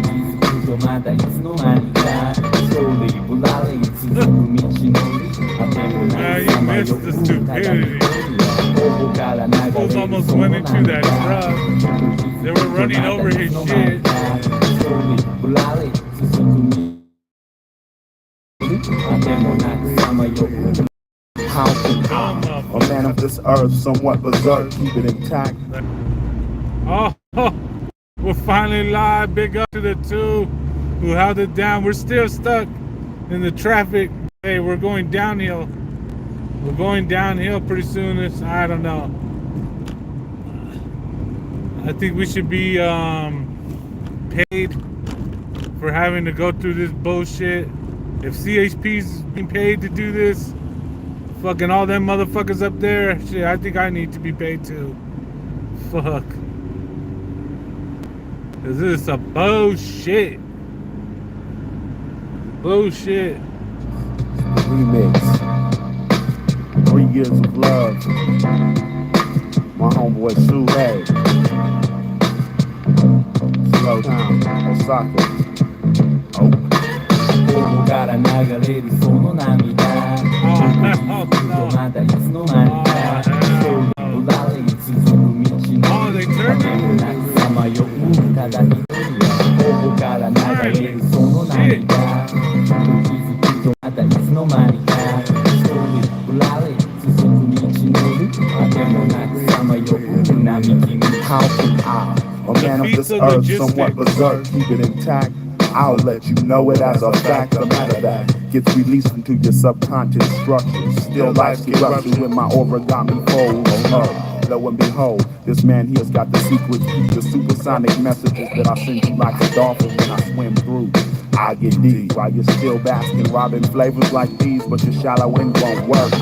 [SPEAKER 9] 気づくとまたいつの間にか一人ぶらり続く道のりあてもないさまようただ一人午後から流れる
[SPEAKER 2] Fools almost went into that truck. They were running over his shit.
[SPEAKER 9] 一人ぶらり続く道あてもなくさまよう
[SPEAKER 10] How can I, a man of this earth, somewhat berserk, keep it intact?
[SPEAKER 2] Oh, we're finally live. Big up to the two who held it down. We're still stuck in the traffic. Hey, we're going downhill. We're going downhill pretty soon. I don't know. I think we should be paid for having to go through this bullshit. If CHP's being paid to do this, fucking all them motherfuckers up there, shit, I think I need to be paid too. Fuck. Cause this is some bullshit. Bullshit.
[SPEAKER 10] Remix. 3 years of love. My homeboy Sue Hay. Slow Time, Osaka. Oh.
[SPEAKER 9] 午後から流れるその涙またいつの間にか一人ぶらり続く道のりなくさまようただ一人午後から流れるその涙ふと気づくとまたいつの間にか一人ぶらり続く道のりあてもなくさまよう並木に
[SPEAKER 10] How can I, a man of this earth, somewhat berserk, keep it intact? I'll let you know it as a fact. The matter that gets released into your subconscious structures. Still life's eruption with my origami fold. Oh, lo and behold, this man here's got the secret, the supersonic messages that I send you like a dolphin when I swim through. I get deep while you're still basking, robbing flavors like these, but your shallow end won't work.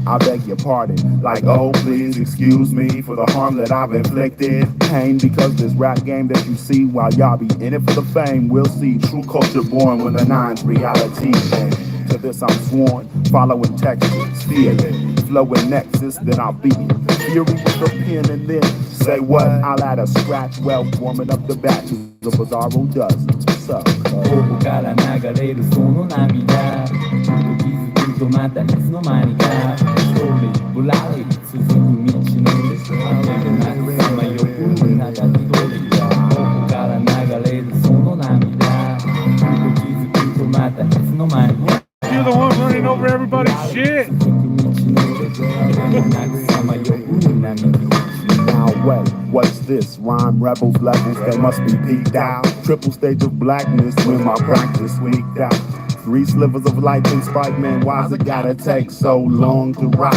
[SPEAKER 10] I beg your pardon, like, oh, please excuse me for the harm that I've inflicted. Pain because this rap game that you see, while y'all be in it for the fame, we'll see true culture born when the nine's reality. And to this I'm sworn, following textures, feeling, flowing nexus, then I'll be fury with the pen and then say what? I'll add a scratch, well, warming up the batch, the bizarro does. So,
[SPEAKER 9] 午後から流れるその涙ふと気づくとまたいつの間にか一人ぶらり続く道のりあてもなくさまようただ一人午後から流れるその涙ふと気づくとまたいつの間にか
[SPEAKER 2] You're the one running over everybody's shit.
[SPEAKER 10] Now wait, what's this? Rhyme rebels levels, they must be peaked out. Triple stage of blackness when my practice leaked out. 3 slivers of light in spike, man, why's it gotta take so long to write?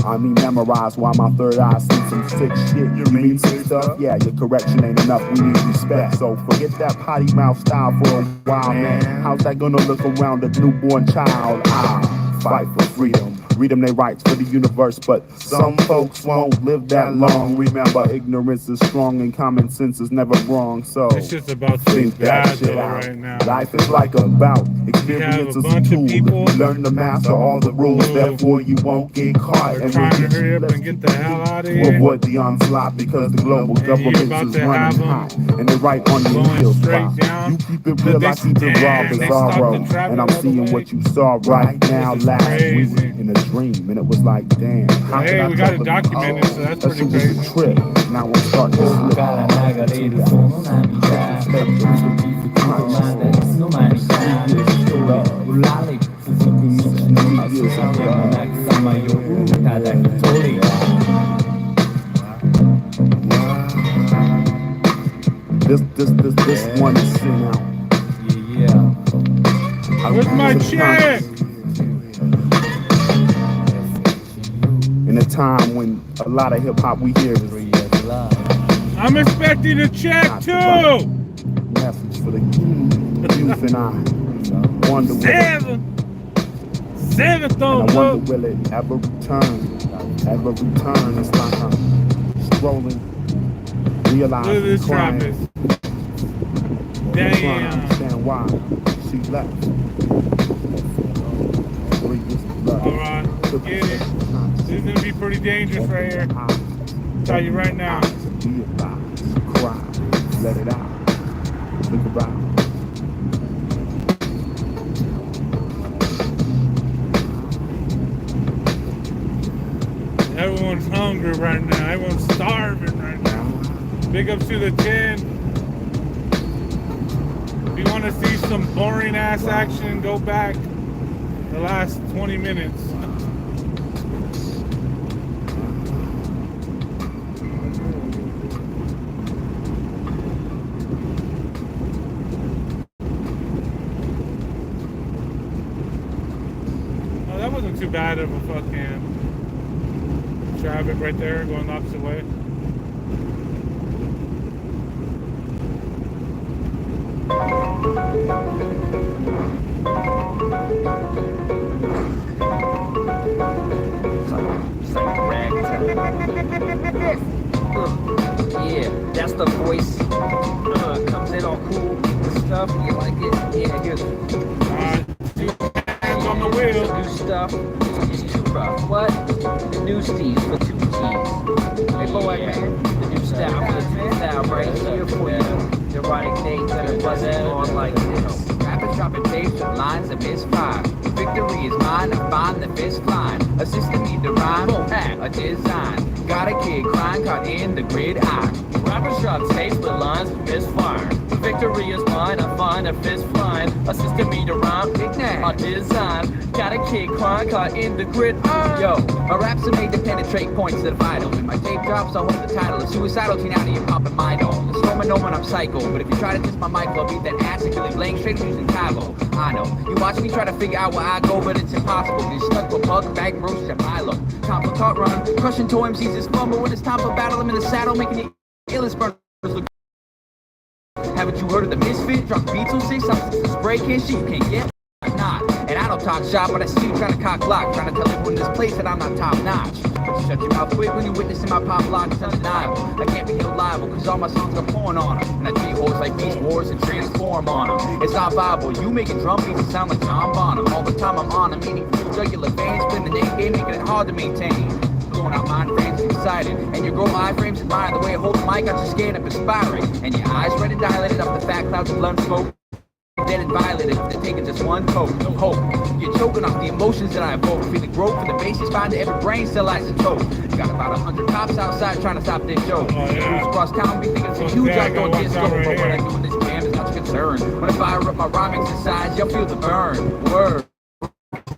[SPEAKER 10] I mean memorize while my third eye sees some sick shit. You mean sick stuff? Yeah, your correction ain't enough, we need respect. So forget that potty mouth style for a while, man. How's that gonna look around a newborn child? I'll fight for freedom. Read them their rights for the universe, but some folks won't live that long. Remember, ignorance is strong and common sense is never wrong. So
[SPEAKER 2] It's just about to
[SPEAKER 10] think
[SPEAKER 2] bad
[SPEAKER 10] that shit
[SPEAKER 2] though
[SPEAKER 10] out.
[SPEAKER 2] right now.
[SPEAKER 10] Life is like a bout.
[SPEAKER 2] We have
[SPEAKER 10] Experience
[SPEAKER 2] a
[SPEAKER 10] is a
[SPEAKER 2] bunch of
[SPEAKER 10] tool.
[SPEAKER 2] people
[SPEAKER 10] Learn to master all the rules, therefore you won't get caught.
[SPEAKER 2] We're
[SPEAKER 10] And
[SPEAKER 2] trying to
[SPEAKER 10] we'll
[SPEAKER 2] hurry up
[SPEAKER 10] less
[SPEAKER 2] and get the hell out of
[SPEAKER 10] to
[SPEAKER 2] here.
[SPEAKER 10] avoid the onslaught because the global
[SPEAKER 2] And you're
[SPEAKER 10] government
[SPEAKER 2] about
[SPEAKER 10] is
[SPEAKER 2] to have
[SPEAKER 10] running
[SPEAKER 2] them
[SPEAKER 10] hot. And they're right on your
[SPEAKER 2] going
[SPEAKER 10] heel
[SPEAKER 2] straight
[SPEAKER 10] spot.
[SPEAKER 2] down.
[SPEAKER 10] You keep it
[SPEAKER 2] But
[SPEAKER 10] real,
[SPEAKER 2] they
[SPEAKER 10] I keep it raw,
[SPEAKER 2] stand, they stop the
[SPEAKER 10] bizarro.
[SPEAKER 2] traffic
[SPEAKER 10] And I'm
[SPEAKER 2] all the
[SPEAKER 10] seeing
[SPEAKER 2] way.
[SPEAKER 10] what you saw right now
[SPEAKER 2] This is
[SPEAKER 10] last
[SPEAKER 2] crazy.
[SPEAKER 10] week in a dream. And it was like, damn. How
[SPEAKER 2] Hey,
[SPEAKER 10] can I
[SPEAKER 2] we got
[SPEAKER 10] tell
[SPEAKER 2] it
[SPEAKER 10] them,
[SPEAKER 2] documented, so that's
[SPEAKER 10] that
[SPEAKER 2] pretty
[SPEAKER 10] shit was
[SPEAKER 2] crazy.
[SPEAKER 10] a trip. Now I'm starting to
[SPEAKER 9] 午後
[SPEAKER 10] slip.
[SPEAKER 9] から流れるその涙ふと気づくとまたいつの間にか一人
[SPEAKER 10] This one is sent out.
[SPEAKER 9] Yeah.
[SPEAKER 2] Where's my check?
[SPEAKER 10] In a time when a lot of hip hop we hear is
[SPEAKER 2] I'm expecting a check too.
[SPEAKER 10] message for the youth and I. Wonder will
[SPEAKER 2] Seven thumbs
[SPEAKER 10] I wonder
[SPEAKER 2] up.
[SPEAKER 10] will it ever return? Ever return? It's like I'm scrolling,
[SPEAKER 2] Look
[SPEAKER 10] realizing,
[SPEAKER 2] at this
[SPEAKER 10] crying,
[SPEAKER 2] Travis.
[SPEAKER 10] trying to
[SPEAKER 2] Damn.
[SPEAKER 10] understand why she left.
[SPEAKER 2] Alright, get it. This is gonna be pretty dangerous right here. Tell you right now.
[SPEAKER 10] Be advised, cry, let it out, think about it.
[SPEAKER 2] Everyone's hungry right now. Everyone's starving right now. Big ups to the 10. If you want to see some boring ass action, go back the last 20 minutes. Oh, that wasn't too bad of a fucking traffic right there going the opposite way.
[SPEAKER 9] Yeah, that's the voice. Comes in all cool and stuff. You like it? Yeah, here's
[SPEAKER 2] Hands on the wheel.
[SPEAKER 9] new stuff. It's too rough. What? The new steez for 2 T's. Hey, boy, man. The new style for the new style right here for you. Erotic dates that are buzzing on like this. Rappers dropping tapes with lines that misfire. Victory is mine, I find the fist flying. A system need to rhyme, a design. Got a kid crying, caught in the gridiron. Rappers drop tapes with lines that misfire. Victory is mine, I find a fist flying. A system need to rhyme, a design. Got a kid crying, caught in the gridiron. Yo, my raps are made to penetrate points that are vital. When my tape drops, I hold the title of suicidal teen out of your poppin' mind on. The storm and no one, I'm psycho. But if you try to test my mic, I'll beat that ass and leave laying straight using Kylo. I know, you watch me try to figure out where I go, but it's impossible. You're stuck with bug, bag, roast, and Milo. Time for cut run, crushing toy MCs is fun, but when it's time for battle, I'm in the saddle, making it illest burners look. Haven't you heard of the misfit? Drop beats on 6, I'm a spray can shit you can't get. Not, and I don't talk shop, but I see you trying to cock block, trying to tell everyone in this place that I'm not top notch. But you shut your mouth quick when you witnessing my pop lock, it's undeniable. I can't be held liable, cause all my songs are porn on them. And I treat whores like Beast Wars and transform on them. It's not viable, you making drum beats that sound like John Bonham. All the time I'm on a meaningful jugular veins, spin the name game, making it hard to maintain. Blowing out mind frames, excited, and your girl eye frames admire the way I hold the mic, got you scared up, inspiring. And your eyes red and dilated up the fat clouds of blunt smoke. Dead and violated, they're taking just one toke, no hope. You're choking off the emotions that I evoke, feeling growth from the basis find to every brain cell isotope. You got about 100 cops outside trying to stop this show. Crews across town be thinking it's a huge outdoor disco, but what I do in this jam is not your concern. When I fire up my rhyme exercise, you'll feel the burn. Word.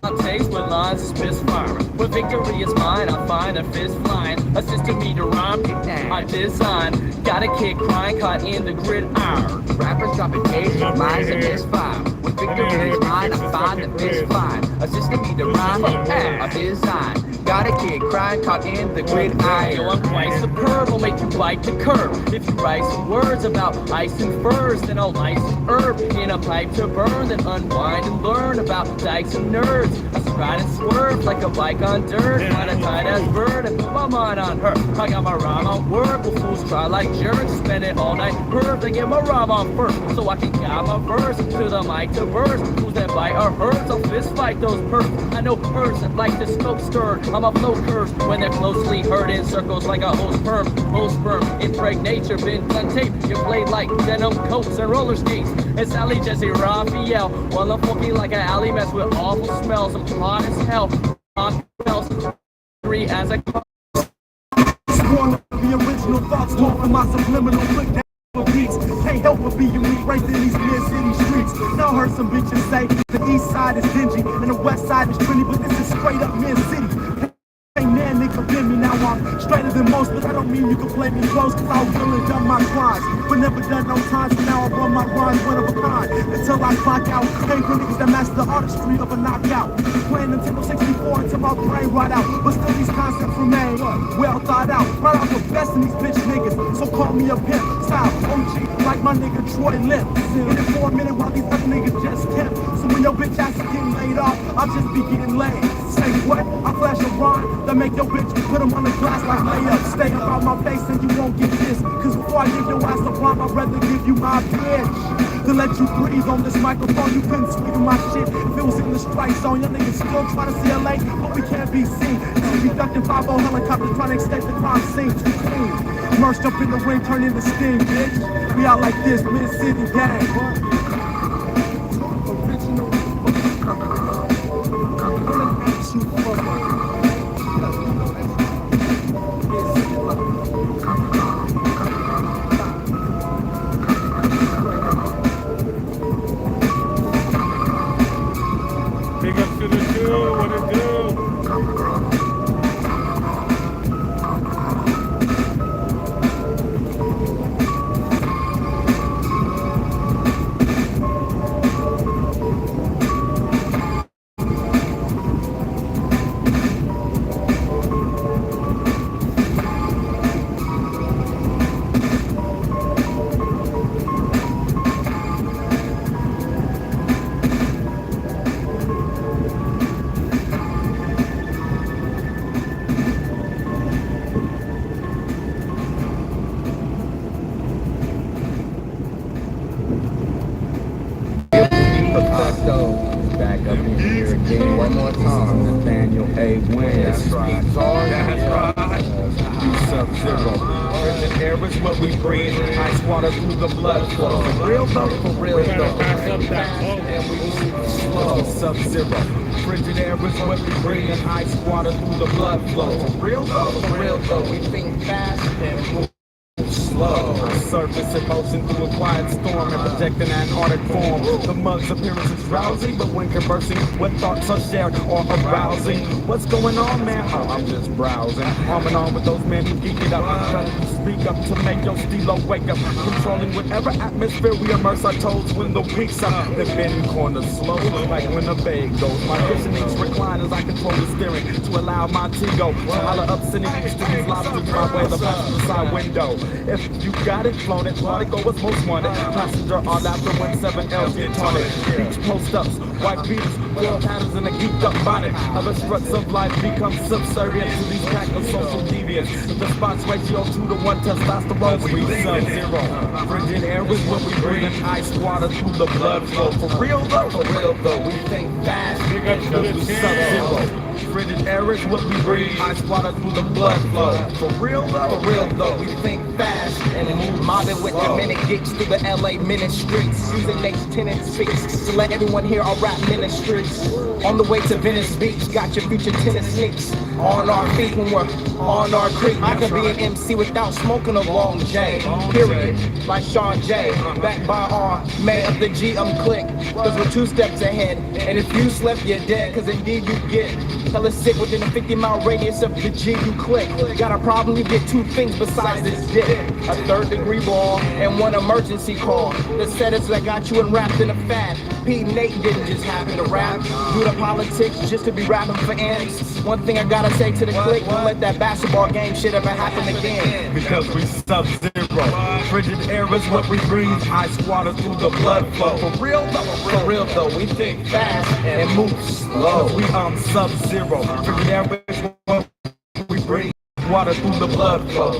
[SPEAKER 9] I taste with lines is misfiring. But victory is mine, I find a fist flying. Assisting me to rhyme, I design. Got a kid crying, caught in the gridiron. Rappers dropping tapes with lines that misfire. When victory is mine, I find the fist flying. Assisting me to rhyme, I design. Got a kid crying, caught in the gridiron. Yo, I'm quite superb, I'll make you bite the curb. If you write some words about ice and furs, then I'll light some herb in a pipe to burn. Then unwind and learn about dykes and nerds. I stride and swerve like a bike on dirt. Find a tight ass bird and put my mind on her. I got my rhyme on word, but fools try like jerks. Spend it all night perv to get my rhyme on first, so I can guide my verse to the mic to burst. Fools that bite are herds, I'll fist fight those perps. I know birds that like to smoke stirred. I'm a flow curves when they're closely herd in circles like a hose perm. Most sperm impregnate your bin gun tape. Your blade like denim coats and roller skates. It's Ali Jesse Raphael. While I'm funky like an alley mess with awful smells. I'm hot as hell. Hot smells. Three as I
[SPEAKER 5] Sworn the original thoughts come from my subliminal look down for beats. Can't help but be unique right in these mid city streets. Now I heard some bitches say the east side is dingy and the west side is trendy, but this is straight up mid city. Ain't that nigga been me now
[SPEAKER 10] I'm straighter than most, but that don't mean you can play me close, cause I really done my crimes, but never done no time, so now I run my rhymes one of a kind, until I clock out. Hate the niggas that master the artistry of a knockout, playing Nintendo 64 until my brain rot out, but still these concepts remain well thought out, right out the best in these bitch niggas, so call me a pimp, style OG, like my nigga Troy Limp, in it for a minute while these other niggas just tempt, so when your bitch ass is getting laid off, I'll just be getting laid. Say what? I flash a rhyme that make your bitch put them on the glass like layup. Stay about my face and you won't get this, cause before I give your ass a rhyme, I'd rather give you my bitch. To let you breathe on this microphone, you couldn't sweep my shit if it was in the strike zone. Your niggas still trying to see LA, but we can't be seen. We ducking 5-0 helicopters trying to escape the crime scene. Merged up in the ring, turned into steam, bitch. We out like this, mid-city gang.
[SPEAKER 2] Big up to the crew, what it do?
[SPEAKER 9] Back up in here again one more time. Nathaniel A. Wynn. That's right. Sub-Zero. The air is what we breathe. Ice water through the blood flow. For real though, and we move slow. Sub-Zero. Frigid air is what we breathe. And ice water through the blood flow. For real though, we think fast and move slow. Surface in motion through a quiet storm and project an Antarctic form. The mug's appearance is drowsy, but when conversing, what thoughts are shared or arousing? What's going on, man? Oh, I'm just browsing. Arm in arm with those men who geek it up. Trying to speak up to make your stilo wake up. Controlling whatever atmosphere we immerse our toes when the week's up. The bend corners slow, like when a bag goes. My visionings recline as I control the steering to allow my Tigo to holler up sending these streets lobsters my way the passenger side window. If you got it, flown it, let it go as most wanted. Passenger all after when 7Ls get taunted. Beach post-ups, white beaters, wall patterns in a geeked up bonnet. Other struts of life become subservient to these pack of social deviants. The spots ratio 2-to-1 testosterone, we sub-zero. Frigid air is what we breathe and ice water through the blood flow. For real though, we think fast because we sub-zero. Frigid air is what we breathe, ice water through the blood flow. For real though, we think fast and move mobbing with the minute gigs through the LA minute streets. Using Nate's tenant speaks to let everyone hear our rap ministries. On the way to Venice Beach, got your future tennis sneaks on our feet when we're on our creek. I could be an MC without smoking a long J. Period. Like Sean J. Backed by our man of the GM click. Cause we're 2 steps ahead. And if you slept, you're dead. Cause indeed you get hella sick within a 50-mile radius of the G you click. Got a problem, you get 2 things besides this dick. A 3rd-degree ball and 1 emergency call. The setters that got you enwrapped in a fad. Pete and Nate didn't just happen to rap. Do the politics just to be rapping for ends. One thing I gotta say to the clique, don't let that basketball game shit ever happen again.
[SPEAKER 11] Because we sub-zero. Frigid air is what we breathe. Ice water through the blood flow. For real though, we think fast and move slow. We sub-zero. Frigid air is what we breathe. Water through the blood flow.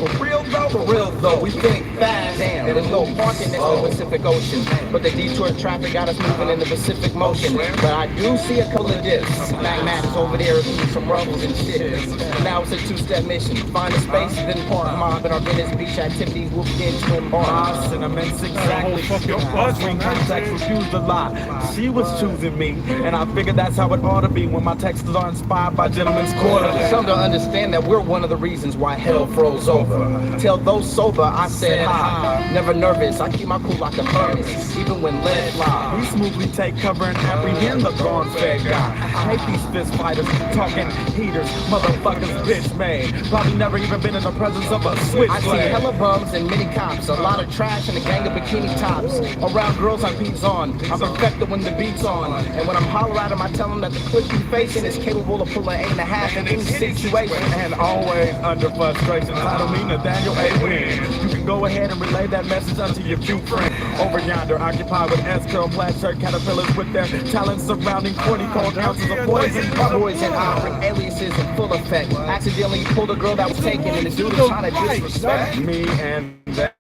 [SPEAKER 11] For real though, we think fast. Damn, there's no parking in the Pacific Ocean, but the detour traffic got us moving in the Pacific motion. But I do see a couple of dips. Mac is over there doing some rumbles and shit. Now it's a 2-step mission. Find a space, then park mob in our Venice Beach activities. We'll begin to embark. Sentiments exactly. Screen contacts refused a lot. She was choosing me, and I figured that's how it ought to be when my texts are inspired by gentlemen's quarter.
[SPEAKER 9] Some don't understand that we're one of the reasons reasons why hell froze over. Tell those sober I said hi. Never nervous, I keep my cool like a furnace, even when lead fly.
[SPEAKER 11] We smoothly take cover and apprehend the gone-fed guy. I hate these fist fighters, talking heaters, motherfuckers bitch made. Probably never even been in the presence of a switchblade.
[SPEAKER 9] I see hella bums and many cops, a lot of trash and a gang of bikini tops. Around girls I beats on, I'm perfected when the beat's on. And when I'm holler at them, I tell them that the clip you facing is capable of pulling 8.5 in any situation.
[SPEAKER 11] And always under frustration. Title me Nathaniel A. Wynn. You can go ahead and relay that message unto your few friends. Over yonder, occupied with S-curl, black shirt caterpillars with their talents surrounding 40 cold ounces of poison.
[SPEAKER 9] Poison, offering aliases in full effect. Accidentally pulled a girl that was taken and the dude is trying to disrespect.
[SPEAKER 11] Me and that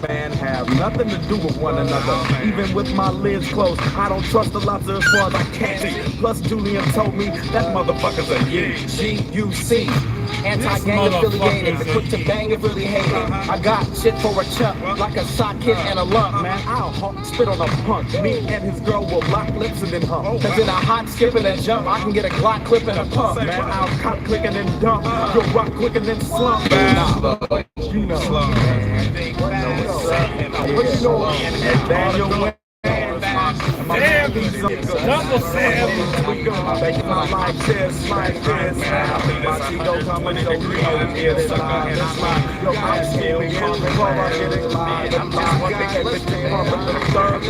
[SPEAKER 11] man have nothing to do with one another. Even with my lids closed, I don't trust the lobster as far as I can see. Plus Julian told me that motherfucker's a yee.
[SPEAKER 9] G-U-C, anti-gang affiliated, the quick to bang if really hated. I got shit for a chuck, like a sidekick and a lump, man.
[SPEAKER 11] I'll spit on a punk. Me and his girl will lock lips and then hump.
[SPEAKER 9] Cause in a hot skip and a jump, I can get a Glock clip and a pump.
[SPEAKER 11] Man, I'll cop click and then dump. You'll rock quick and then slump.
[SPEAKER 9] Nah,
[SPEAKER 11] you know. What you know? Daniel
[SPEAKER 2] Sam, double Sam.
[SPEAKER 11] Making my life this, like this. My ego coming to real. It's live, it's live. Yo, I'm still in the car, I'm getting live. I'm just one big everything on the third.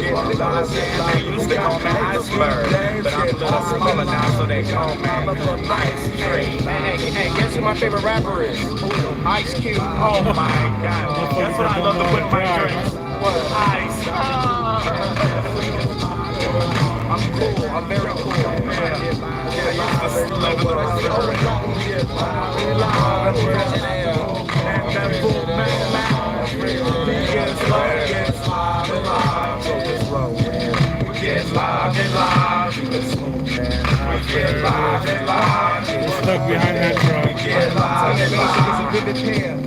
[SPEAKER 11] You stick on the iceberg, but I'm a little smaller now, so they call me Ice Tree.
[SPEAKER 9] Hey, guess who my favorite rapper is? Ice Cube.
[SPEAKER 11] Oh my God. That's what I love to put in my drinks. Ice.
[SPEAKER 9] I'm cool, I'm very cool.
[SPEAKER 2] Stuck behind that truck.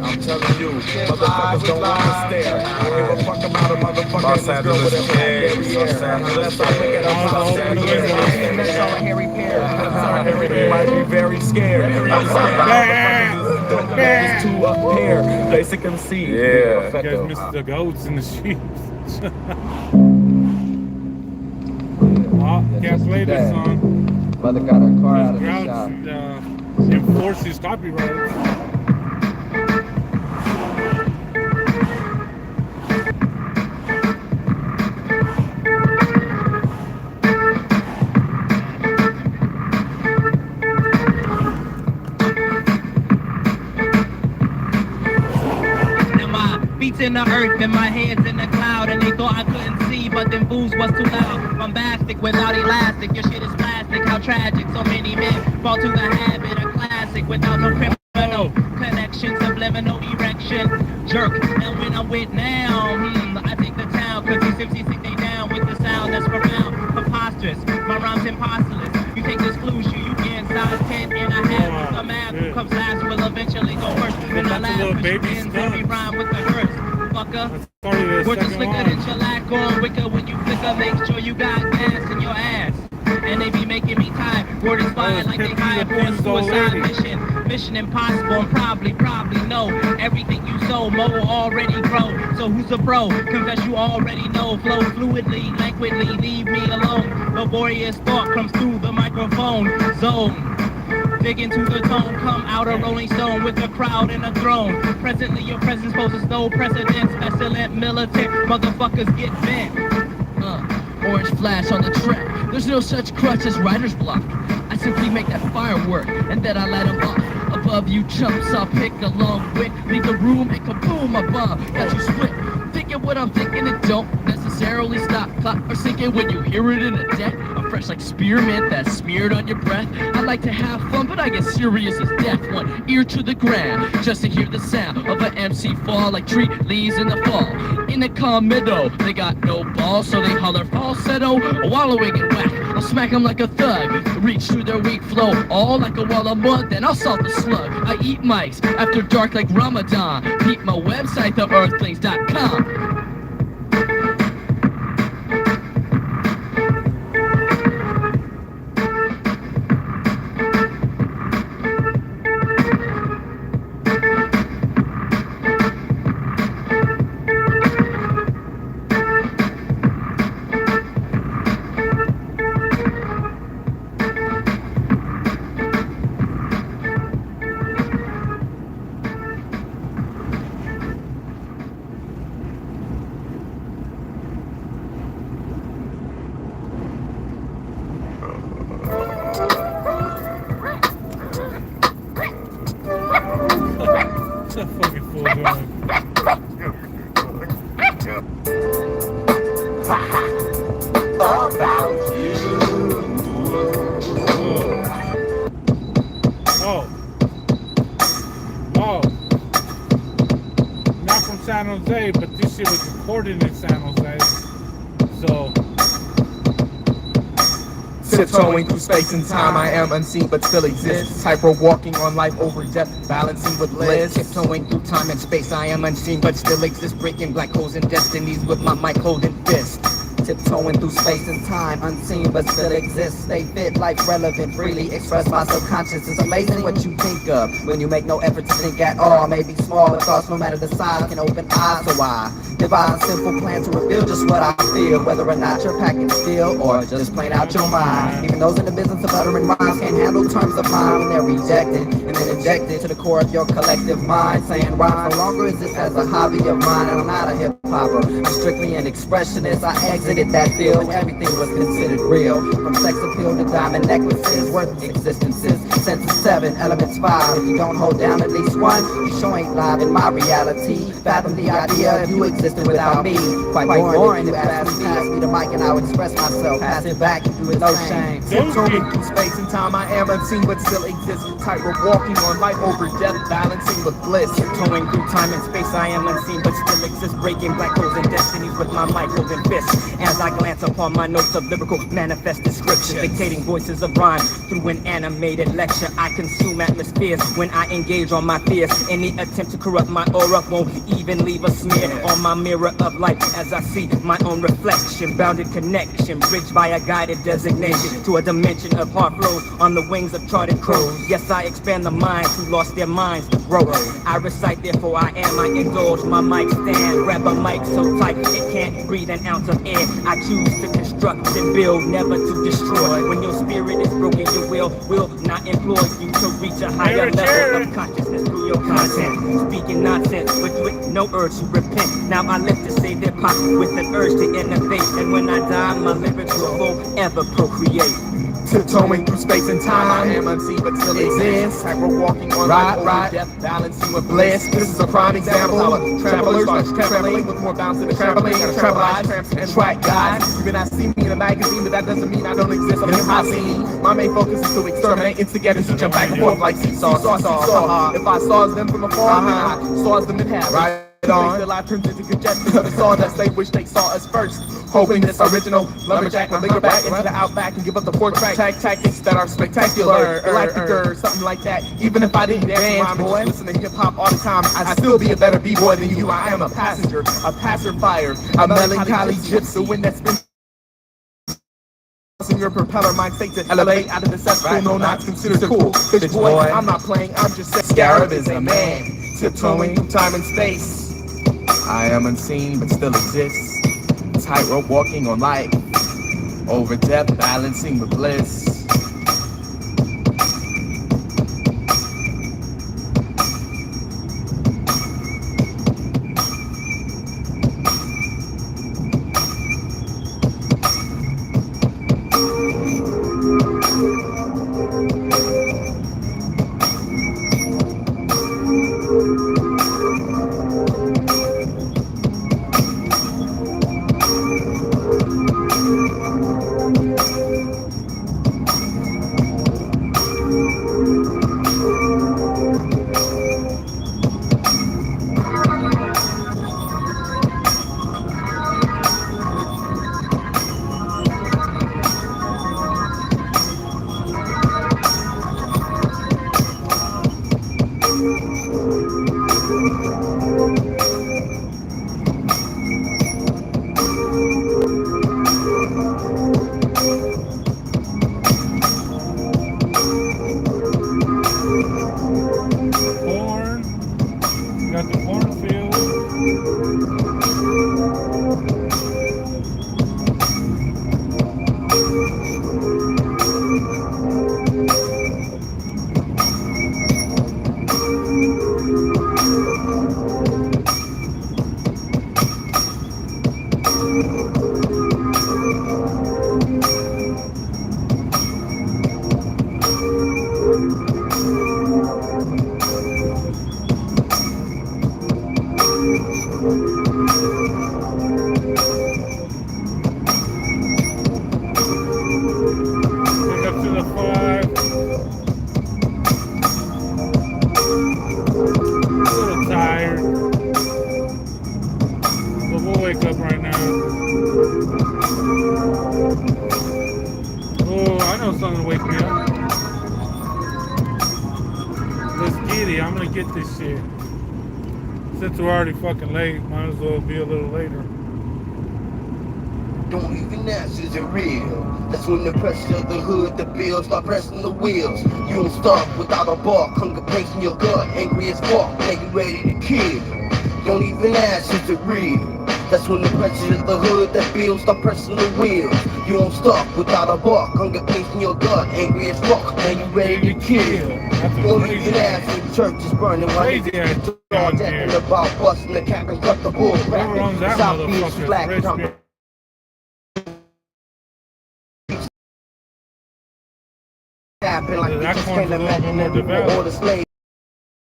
[SPEAKER 11] I'm telling you, motherfuckers don't want to stare. I give a fuck about a motherfucker in this girl with a hair. Unless I pick it up, I'll stand here.
[SPEAKER 9] And that's all Harry Perry.
[SPEAKER 11] You might be very scared. I'm scared. To appear. Basic MC.
[SPEAKER 2] You guys missed the goats and the sheep. Oh, can't play this song.
[SPEAKER 9] Mother got her car out of the
[SPEAKER 2] Grouch
[SPEAKER 9] shop.
[SPEAKER 2] enforces copyright.
[SPEAKER 12] Beats in the earth and my head's in the cloud, and they thought I couldn't see, but them booze was too loud. Bombastic without elastic, your shit is plastic. How tragic, so many men fall to the habit of classic without no criminal connection, subliminal erection, jerk. And when I'm with now, I take the town, cause these MCs they down with the sound that's profound, preposterous. My rhyme's impossible. You take this clue, you get size 10 and a half. The man who comes last will eventually go first. When I laugh, ends every rhyme with the verse. Fucker, words are slicker than shellac on wicker. When you flicker, make sure you got gas in your ass. And they be making me tired. Word is fine like they hired for a suicide mission. Mission impossible and probably no. Everything you sow, Mo will already grow. So who's a pro? Confess you already know. Flow fluidly, languidly, leave me alone. Laborious thought comes through the microphone zone. Dig into the tone, come out a rolling stone with a crowd and a throne. Presently your presence poses no precedence. Excellent militant motherfuckers get bent.
[SPEAKER 13] Orange flash on the track. There's no such crutch as writer's block. I simply make that firework and then I light 'em off. Above you chumps, I'll pick along with. Leave the room and kaboom, my bomb got you split. Thinking what I'm thinking, it don't necessarily stop, clock, or sinking when you hear it in a deck. I'm fresh like spearmint that's smeared on your breath. I like to have fun, but I get serious as death. One ear to the ground, just to hear the sound of an MC fall like tree leaves in the fall. In a calm meadow, they got no balls, so they holler falsetto, wallowing in whack. I'll smack 'em like a thug, reach through their weak flow, all like a wall of mud, then I'll salt the slug. I eat mics after dark like Ramadan. Peep my website, theearthlings.com.
[SPEAKER 2] the fucking fool doing? Oh. Oh. Not from San Jose, but this shit was recorded in San Jose. So.
[SPEAKER 11] Tiptoeing through space and time, I am unseen but still exist. Tightrope walking on life over death, balancing with bliss.
[SPEAKER 14] Tiptoeing through time and space, I am unseen but still exist. Breaking black holes and destinies with my mic holding fist. Tiptoeing through space and time, unseen but still exist. Stay fit, life relevant, freely express my subconscious. It's amazing what you think of when you make no effort to think at all. Maybe small, but thoughts, no matter the size, can open eyes. So I devise a simple plan to reveal just what I feel, whether or not you're packing steel or just plain out your mind. Even those in the business of uttering rhymes can't handle terms of mine when they're rejected and then injected to the core of your collective mind. Saying rhymes no longer exist as a hobby of mine, and I'm not a hip-hopper. I'm strictly an expressionist. I exited that field when everything was considered real. From sex appeal to diamond necklaces, worth existences. Senses 7, elements 5. If you don't hold down at least one, you sure ain't live in my reality. Fathom the idea of you existing without me. Quite boring if you ask me. Pass me the mic and I'll express myself. Pass it back and do it no shame.
[SPEAKER 11] Tiptoeing through space and time, I am unseen but still exist. Tightrope walking on life over death, balancing with bliss.
[SPEAKER 14] Tiptoeing through time and space, I am unseen but still exist. Breaking black holes and destinies with my mic holding fist. As I glance upon my notes of lyrical manifest descriptions, dictating voices of rhyme through an animated lecture. I consume atmospheres when I engage on my fears. Any attempt to corrupt my aura won't even leave a smear on my mirror of life as I see my own reflection. Bounded connection, bridged by a guided designation to a dimension of heart flows on the wings of charted crows. Yes, I expand the minds who lost their minds to grow. I recite, therefore I am. I indulge my mic stand. Grab a mic so tight it can't breathe an ounce of air. I choose to construct and build, never to destroy. When your spirit is broken, your will not employ you to reach a higher level of consciousness through your content. Speaking nonsense, but with no urge to repent. Now I live to save their pop with an urge to innovate. And when I die, my lyrics will forever procreate.
[SPEAKER 11] Tiptoeing through space and time, I am unseen but still exist. Tightrope walking on life over death, balancing with bliss. This is a prime example of a traveler starts traveling with more bounce than a trampoline. And a travel eyes, tramps and track guys. You may not see me in a magazine, but that doesn't mean I don't exist on the hip-hop scene. My main focus is to exterminate instigators who jump back and forth like seesaws. If I saws them from afar, then I saws them in half. Right. Their life turns into congestion for the sawdust. They wish they saw us first, hoping this original lumberjack will linger back into the outback and give up the 4-track tactics that are spectacular, electric, something like that. Even if I didn't dance, boy, listen to hip hop all the time, I'd still be a better b-boy than you. I am a passenger, a passerby, a melancholy gypsy wind that's been in your propeller, mind state to elevate out of the cesspool. No, not considered cool. Fish boy, I'm not playing, I'm just saying. Scarab is a man, tiptoeing through time and space. I am unseen but still exist. Tightrope walking on life over death, balancing with bliss.
[SPEAKER 2] song to wake me up. Let's get it. I'm gonna get this shit. Since we're already fucking late, might as well be a little later.
[SPEAKER 15] Don't even ask, is it real? That's when the pressure of the hood, the bills start pressing the wheels. You don't stop without a bark, hunger pains in your gut, angry as fuck, now you ready to kill. Don't even ask, is it real? That's when the pressure of the hood, that bills start pressing the wheels. You don't stop without a bark, hunger pains in your gut, angry as fuck, now you ready to kill. Don't even ask when the church is burning, while niggas talking about busting the cap and cut the bull cracking. South Beach black, like bitches can't imagine anymore or the slave.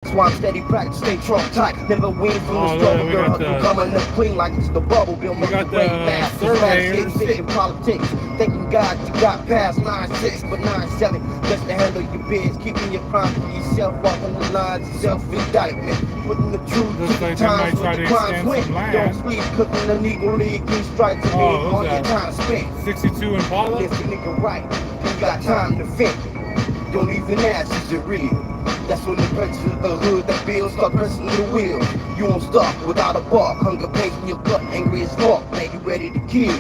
[SPEAKER 15] That's why I'm steady practice, stay trump tight. Never win from the struggle, girl. I'm coming up clean like it's the bubble. Bill make the rain fast. Getting sick in politics. Thanking God you got past 9-6, but 9-7. Just to handle your biz, keeping your crime for yourself, walking the lines of self-indictment. Putting the truth to the times when the crimes went. Don't sleep, cooking the Negro League, 3 strikes a day on your time spent.
[SPEAKER 2] 62 Impala?
[SPEAKER 15] If you nigga right, you got time to think. Don't even ask, is it real? That's when the pressure of the hood, that bills start pressing the wheel. You won't stop without a bark, hunger pains in your gut, angry as fuck, now you ready to kill.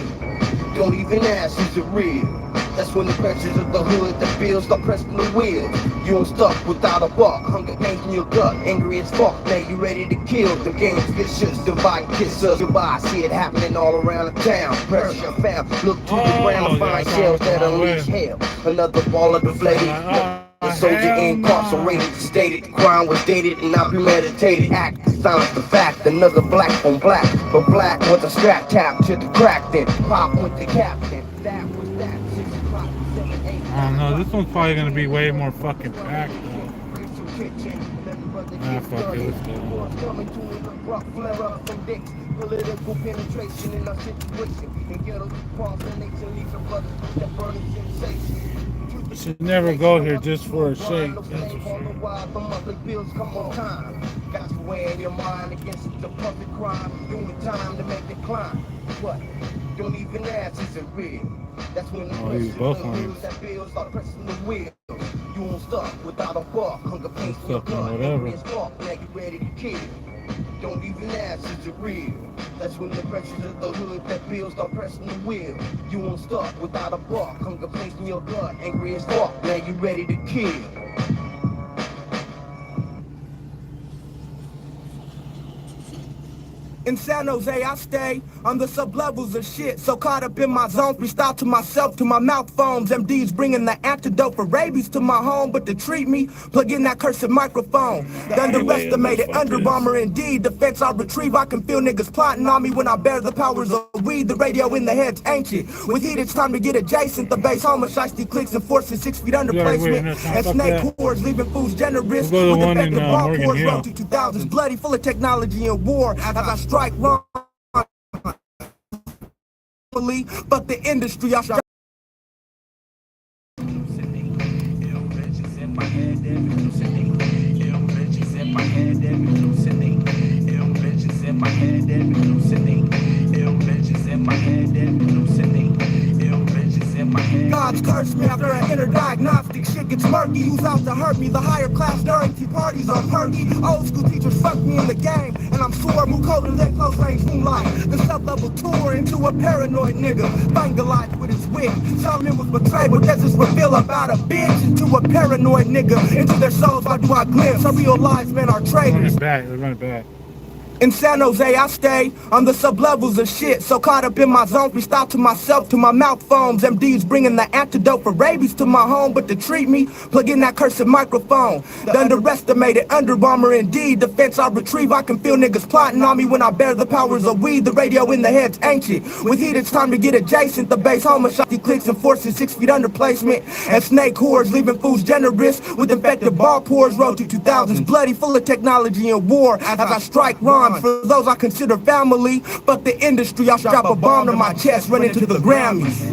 [SPEAKER 15] Don't even ask, is it real? That's when the pressures of the hood, that bills start pressing the wheel. You won't stop without a bark, hunger pains in your gut, angry as fuck, now you ready to kill. The game's vicious, divide, kiss us goodbye. See it happening all around the town. Pressure fam, look to the ground to find shells that unleash hell. Another ball of deflated. The soldier incarcerated, stated the crime was dated and not premeditated. Act silence the fact, another black on black, but black was a strap tap to the crack. Then pop with the captain. That was that. 6 o'clock, 7, 8.
[SPEAKER 2] I don't know. This one's probably gonna be way more fucking packed though. Ah, fuck it. Let's go.
[SPEAKER 15] Political penetration in our situation. And ghetto cross-nation leaves a brother that burning sensation.
[SPEAKER 2] Should never go here just for a shake. That's for sure.
[SPEAKER 15] Got you weighing your mind against the public crime. Doing time to make the climb. What? Don't even ask, is it real? That's when the that bills start pressing the wheel. You won't stop without a bark. Hunger pains in your blood. Angry as fuck, now you ready to kill. Don't even ask, is it real? That's when the pressures of the hood, that bills start pressing the wheel. You won't stop without a bark. Hunger pains in your blood, angry as fuck, now you ready to kill.
[SPEAKER 5] In San Jose, I stay on the sub-levels of shit. So caught up in my zone, freestyle to myself, to my mouth foams. MDs bringing the antidote for rabies to my home. But to treat me, plug in that cursed microphone. The underestimated, Under Armour indeed. Defense I retrieve, I can feel niggas plotting on me when I bear the powers of weed. The radio in the head's ancient. With heat, it's time to get adjacent. The base home of shiesty clicks and forces 6 feet under placement. And snake whores, leaving fools generous. With effective ball pours, road to 2000s. Bloody, full of technology and war. As I strike wrong, but the industry I shall. God's curse me after an inner diagnostic. Shit gets murky. Who's out to hurt me? The higher class during tea parties are perky. Old school teachers fucked me in the game, and I'm sore. Move colder than close range moonlight. The sub-level tour into a paranoid nigga. Finger life with his wig. Solomon was betrayed, but there's this reveal about a bitch into a paranoid nigga. Into their souls, why do I glimpse? I realize men are traitors.
[SPEAKER 2] They're running back.
[SPEAKER 5] In San Jose, I stay on the sub-levels of shit. So caught up in my zone, freestyle to myself, to my mouth foams. MDs bringing the antidote for rabies to my home. But to treat me, plug in that cursed microphone. The underestimated, Under Armour indeed. Defense I retrieve, I can feel niggas plotting on me when I bear the powers of weed. The radio in the head's ancient. With heat, it's time to get adjacent. The base home of shotty clicks and forces 6 feet under placement. And snake whores, leaving fools generous. With infected ball pours, road to 2000s. Bloody, full of technology and war. As I strike rhymes for those I consider family, but the industry, I strap a bomb to my chest, run into the Grammys.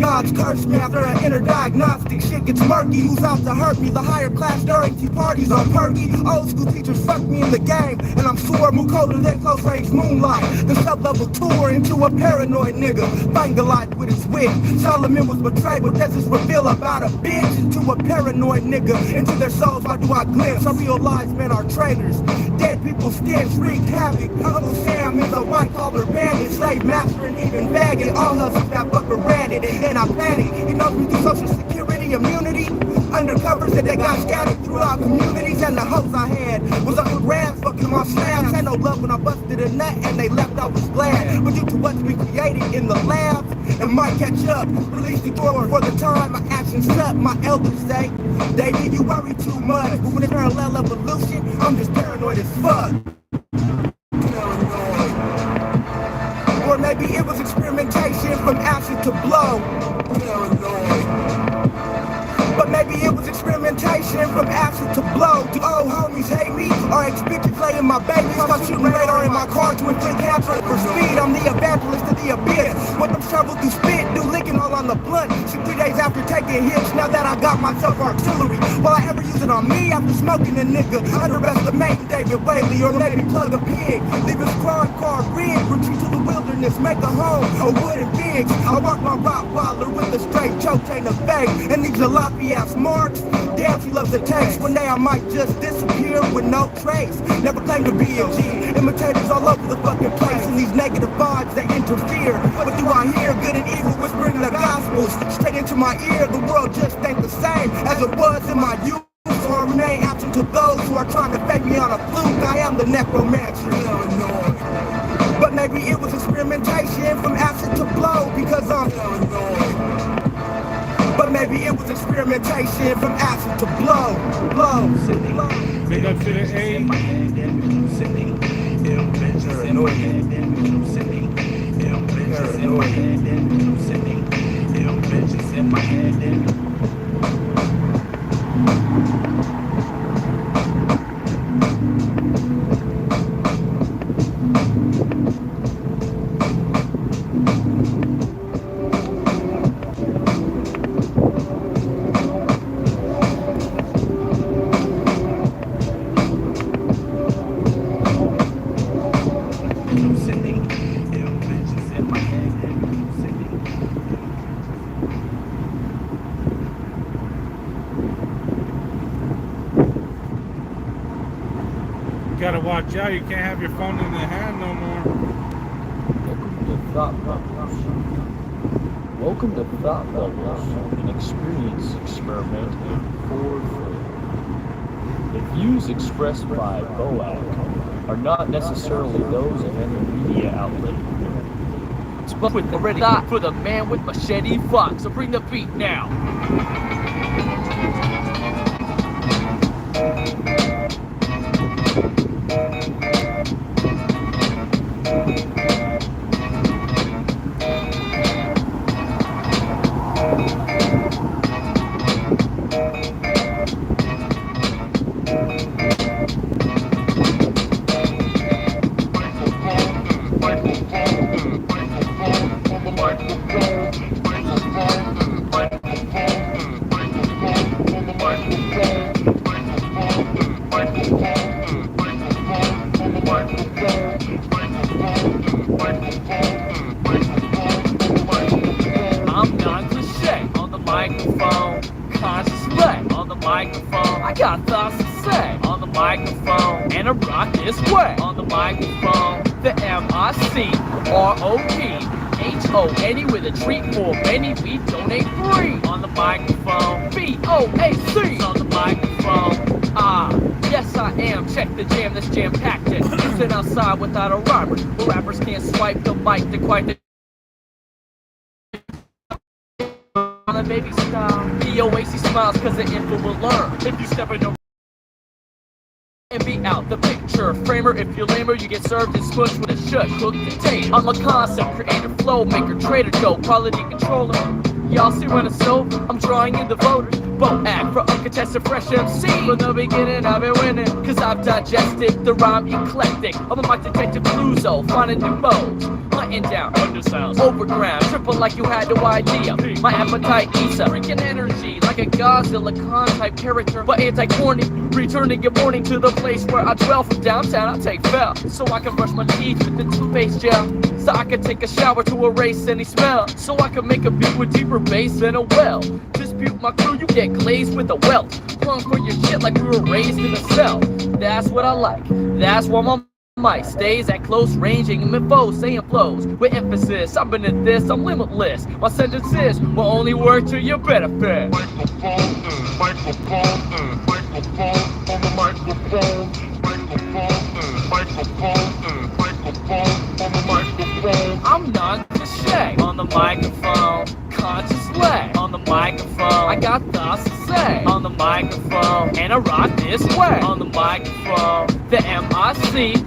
[SPEAKER 5] God's curse
[SPEAKER 6] curse me after an inner diagnostic. Shit gets murky, who's out to hurt me? The higher class during tea parties on perky. Old school teachers fuck me in the game, and I'm sore, move colder than close range moonlight. The sub-level tour into a paranoid nigga, fighting a lot with his wig. Solomon was betrayed, but this is reveal about a bitch into a paranoid nigga. Into their souls, why do I glimpse? I realize men are traitors. Dead people's skins wreak havoc. Uncle Sam is a white-collar bandit, slave master and even faggot. All hustles that fucker ratted, and then I panic. He knows me through social security immunity. Undercovers that they got scattered throughout communities, and the hopes I had was up for grabs, fucking my slams. Had no love when I busted a nut, and they left I was glad. But due to what's been created in the labs, it might catch up. Release the door for the time my actions suck. My elders say, David, you worry too much. But when it's parallel evolution, I'm just paranoid as fuck. Or maybe it was experimentation from acid to blow. But maybe it was experimentation from acid to blow. Do old homies hate me? Or expect to play in my babies? I'm shooting radar in my car to inflict cancer for speed. I'm the evangelist of the abyss. What them shovel through spit, do licking all on the blunt. Shoot 3 days after taking hits, now that I got myself artillery. Will I ever use it on me after smoking a nigga? Underestimating David Whaley, or maybe plug a pig. Leave his crime car rig, retreat to the wilderness, make a home, a wooden pigs. I walk my Rottweiler with a straight choke chain of fake, and these jalopy ass marks. Damn, she loves the taste. One day I might just disappear with no trace. Never claim to be a G. Imitators all over the fucking place, and these negative vibes that interfere. What do I hear? Good and evil whispering the gospels straight into my ear. The world just ain't the same as it was in my youth. So I remain absent to those who are trying to fake me on a fluke. I am the necromancer. But maybe it was experimentation from acid to blow, because I'm But maybe it was experimentation from acid to blow.
[SPEAKER 2] Big up to the A. Gotta watch out, you can't have your phone in the hand no more.
[SPEAKER 16] Welcome to Thought Bubbles, an experience experimented for free. The views expressed by BOAC are not necessarily those of any media outlet.
[SPEAKER 13] But with the ready thought for the man with machete fox, so bring the beat now. I'm non-cliche on the microphone, conscious play on the microphone. I got thoughts to say on the microphone, and I rock this way on the microphone. The MICROPHONE with a treat for many. We donate free on the microphone. BOAC on the microphone. Ah, yes I am. Check the jam, this jam packed it. Sit outside without a rhymer. The rappers can't swipe the mic to quite the on a baby style. BOAC smiles cause the info will learn. If you step in the and be out the picture framer. If you're lamer, you get served and smushed with a shut cooked container. I'm a concept creator, flow maker, trader, dough, quality controller. Y'all see when it's over, I'm drawing in the voters. BOAC for uncontested fresh MC. From the beginning I've been winning, cause I've digested the rhyme eclectic. I'm a mic detective Bluzo, finding new modes. My Quieten down, undersounds, overground, triple like you had no idea. My appetite eats up, freaking energy like a Godzilla con type character, but anti-corny. Returning good morning to the place where I dwell. From downtown, I take fell so I can brush my teeth with the toothpaste gel. So I can take a shower to erase any smell. So I can make a beat with deeper bass than a well. Dispute my crew, you get glazed with a welt. Plumb for your shit like we were raised in a cell. That's what I like. That's why my mic stays at close range, aiming at foes, saying flows with emphasis. I've been at this, I'm limitless. My sentences will only work to your benefit.
[SPEAKER 8] Microphone, microphone, microphone on the microphone. Microphone, microphone, microphone on the microphone.
[SPEAKER 13] I'm non-cliche on the microphone. Conscious leg on the microphone. I got thoughts to say on the microphone. And I rock this way on the microphone. The MICROPHONE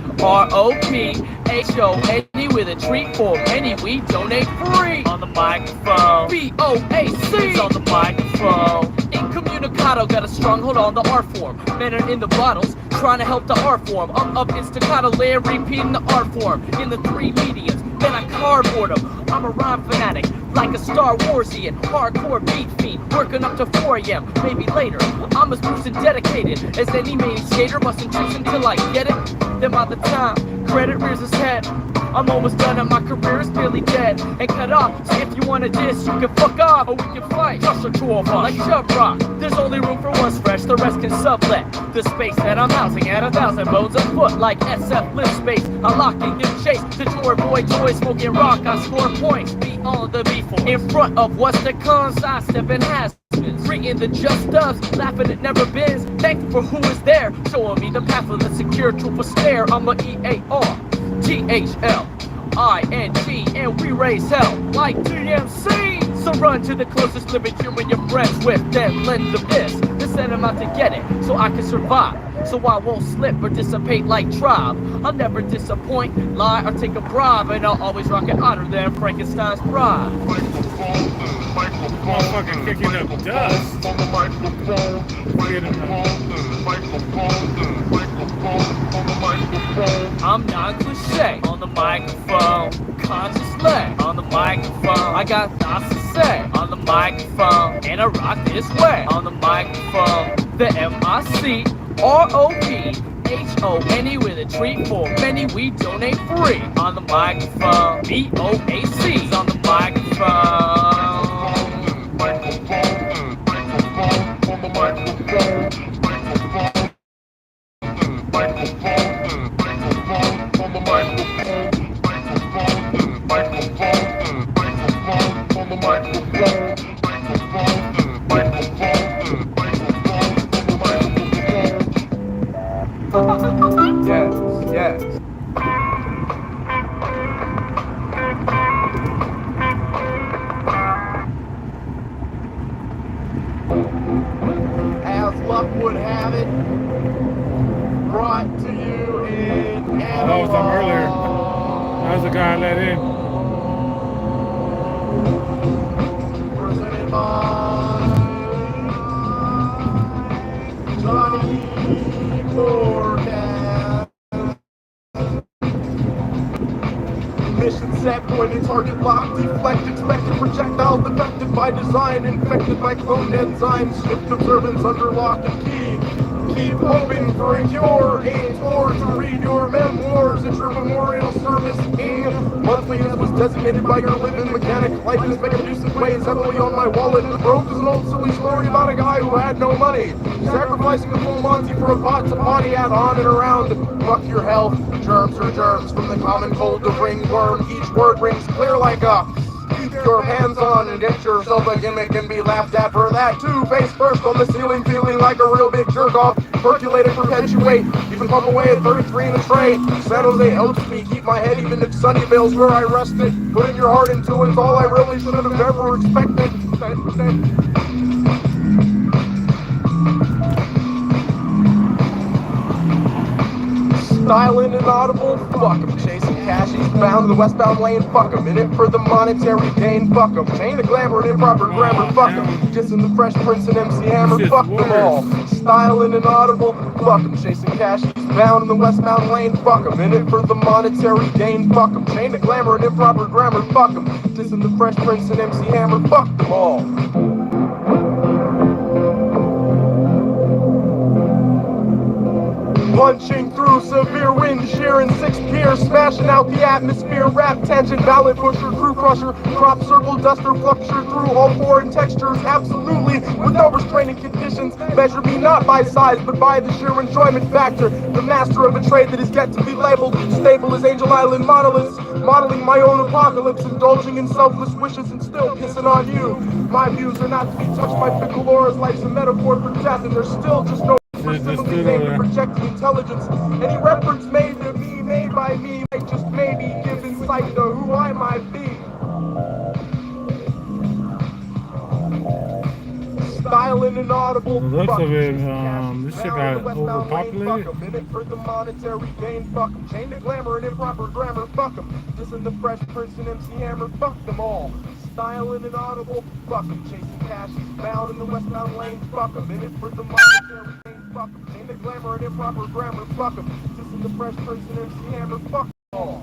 [SPEAKER 13] with a treat for many. We donate free on the microphone. BOAC on the microphone. Incommunicado got a stronghold on the art form. Men are in the bottles trying to help the art form. I'm up in staccato layer repeating the art form in the three mediums. Then I cardboard them. I'm a rhyme fanatic, like a Star Warsian, hardcore beat fiend, working up to 4 a.m., maybe later. I'm as loose and dedicated as any main skater, busting tricks until I get it. Then by the time credit rears its head, I'm almost done and my career is nearly dead and cut off. So if you wanna diss, you can fuck off or we can fight. Just a two of us, like Chub Rock. There's only room for one's fresh, the rest can sublet the space that I'm housing at 1,000 bones a foot, like SF lift space. I lock and give chase to tour boy toy smoking rock. I score points beyond the B4 in front of what's to come. Sidestepping has bringing the just does, laughing at never been. Thankful for who is there, showing me the path of the secure truth for stare. I'm a EARTHLING, and we raise hell like DMC. So run to the closest living human you're friends with, then lend them this. Then send them out to get it, so I can survive. So I won't slip or dissipate like tribe. I'll never disappoint, lie, or take a bribe. And I'll always rock it hotter than Frankenstein's bride.
[SPEAKER 2] Motherfucking kicking up dust.
[SPEAKER 8] On the microphone, microphone on the microphone.
[SPEAKER 13] I'm non-cliche on the microphone. Conscious leg on the microphone. I got thoughts to say on the microphone. And I rock this way on the microphone. The MICROPHONE with a treat for many. We donate free on the microphone. BOAC's on the microphone.
[SPEAKER 8] Microphone, microphone on the microphone. Microphone, microphone on the microphone. Microphone, microphone on the microphone. Microphone, on the microphone.
[SPEAKER 5] Yes, yes. As luck would have it, brought to you in
[SPEAKER 2] that was them earlier. That was the guy I let in.
[SPEAKER 5] Presented by Johnny Forecast. Mission set, pointed, target locked, deflect, expected projectile defected by design, infected by cloned enzymes, swift observance under lock and key. Keep hoping for a cure, aim towards to read your memoirs at your memorial service. And monthly as was designated by your living mechanic, life is made abusive ways heavily on my wallet. Broke is an old silly story about a guy who had no money, sacrificing a full Monty for a pot to potty at on and around. Fuck your health, germs are germs from the common cold to ringworm. Each word rings clear like a keep your hands on and get yourself a gimmick and be laughed at for that too. Face first on the ceiling, feeling like a real big jerk off. Percolate and perpetuate, even pump away at 33 in the tray. San Jose helps me keep my head even if Sunnyvale's where I rested. Putting your heart into it's all I really should have ever expected. Styling inaudible, fuck, I'm chasing
[SPEAKER 17] cash, eastbound in the westbound lane, fuck 'em. In it for the monetary gain, fuck 'em. Chain of glamour and improper grammar, fuck 'em. Just in the Fresh Prince and MC Hammer, fuck them all. Style and inaudible, fuck 'em. Chasing cash, eastbound in the westbound lane, fuck 'em. In it for the monetary gain, fuck 'em. Chain of glamour and improper grammar, fuck 'em. Just in the Fresh Prince and MC Hammer, fuck them all. Punching through severe wind shear and 6 gears, smashing out the atmosphere, rap tangent, ballad pusher, crew crusher, crop circle duster, flucture through all foreign textures, absolutely, with no restraining conditions. Measure me not by size, but by the sheer enjoyment factor. The master of a trade that is yet to be labeled, stable as Angel Island monoliths, modeling my own apocalypse, indulging in selfless wishes and still pissing on you. My views are not to be touched by fickle auras, life's a metaphor for death, and there's still just no simply aimed at projecting intelligence. Any reference made to me, made by me, might just maybe give insight to who I might be. Style and inaudible.
[SPEAKER 2] The looks of it, this shit got overpopulated.
[SPEAKER 17] In it for the monetary gain, fuck 'em. Chain to glamour and improper grammar, fuck 'em. Just in the Fresh Prince and MC Hammer, fuck them all. Style and inaudible, fuck 'em. Chasing cash, bound in the westbound lane, fuck 'em. In it for the monetary gain, fuck 'em. Chain to glamour and improper grammar, fuck 'em. Just in the Fresh Prince and MC Hammer, fuck them all.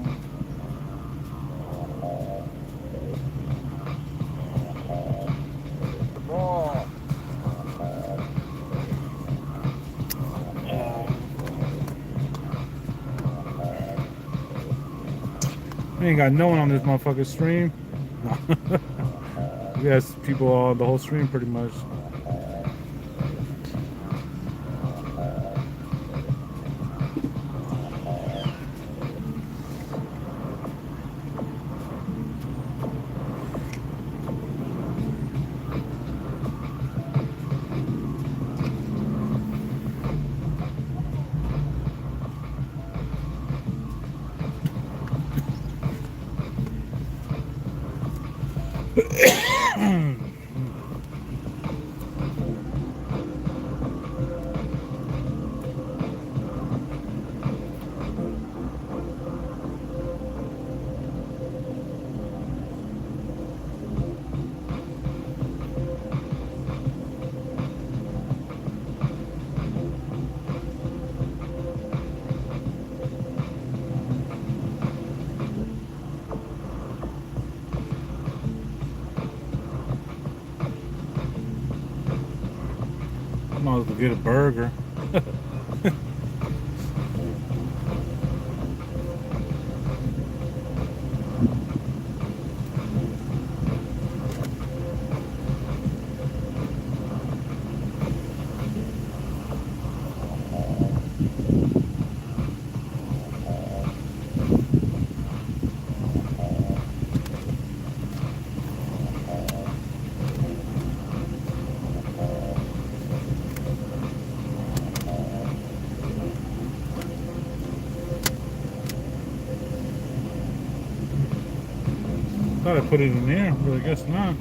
[SPEAKER 2] We ain't got no one on this motherfucking stream. We got people on the whole stream pretty much. Might as well get a burger. Thought I put it in there, but I guess not.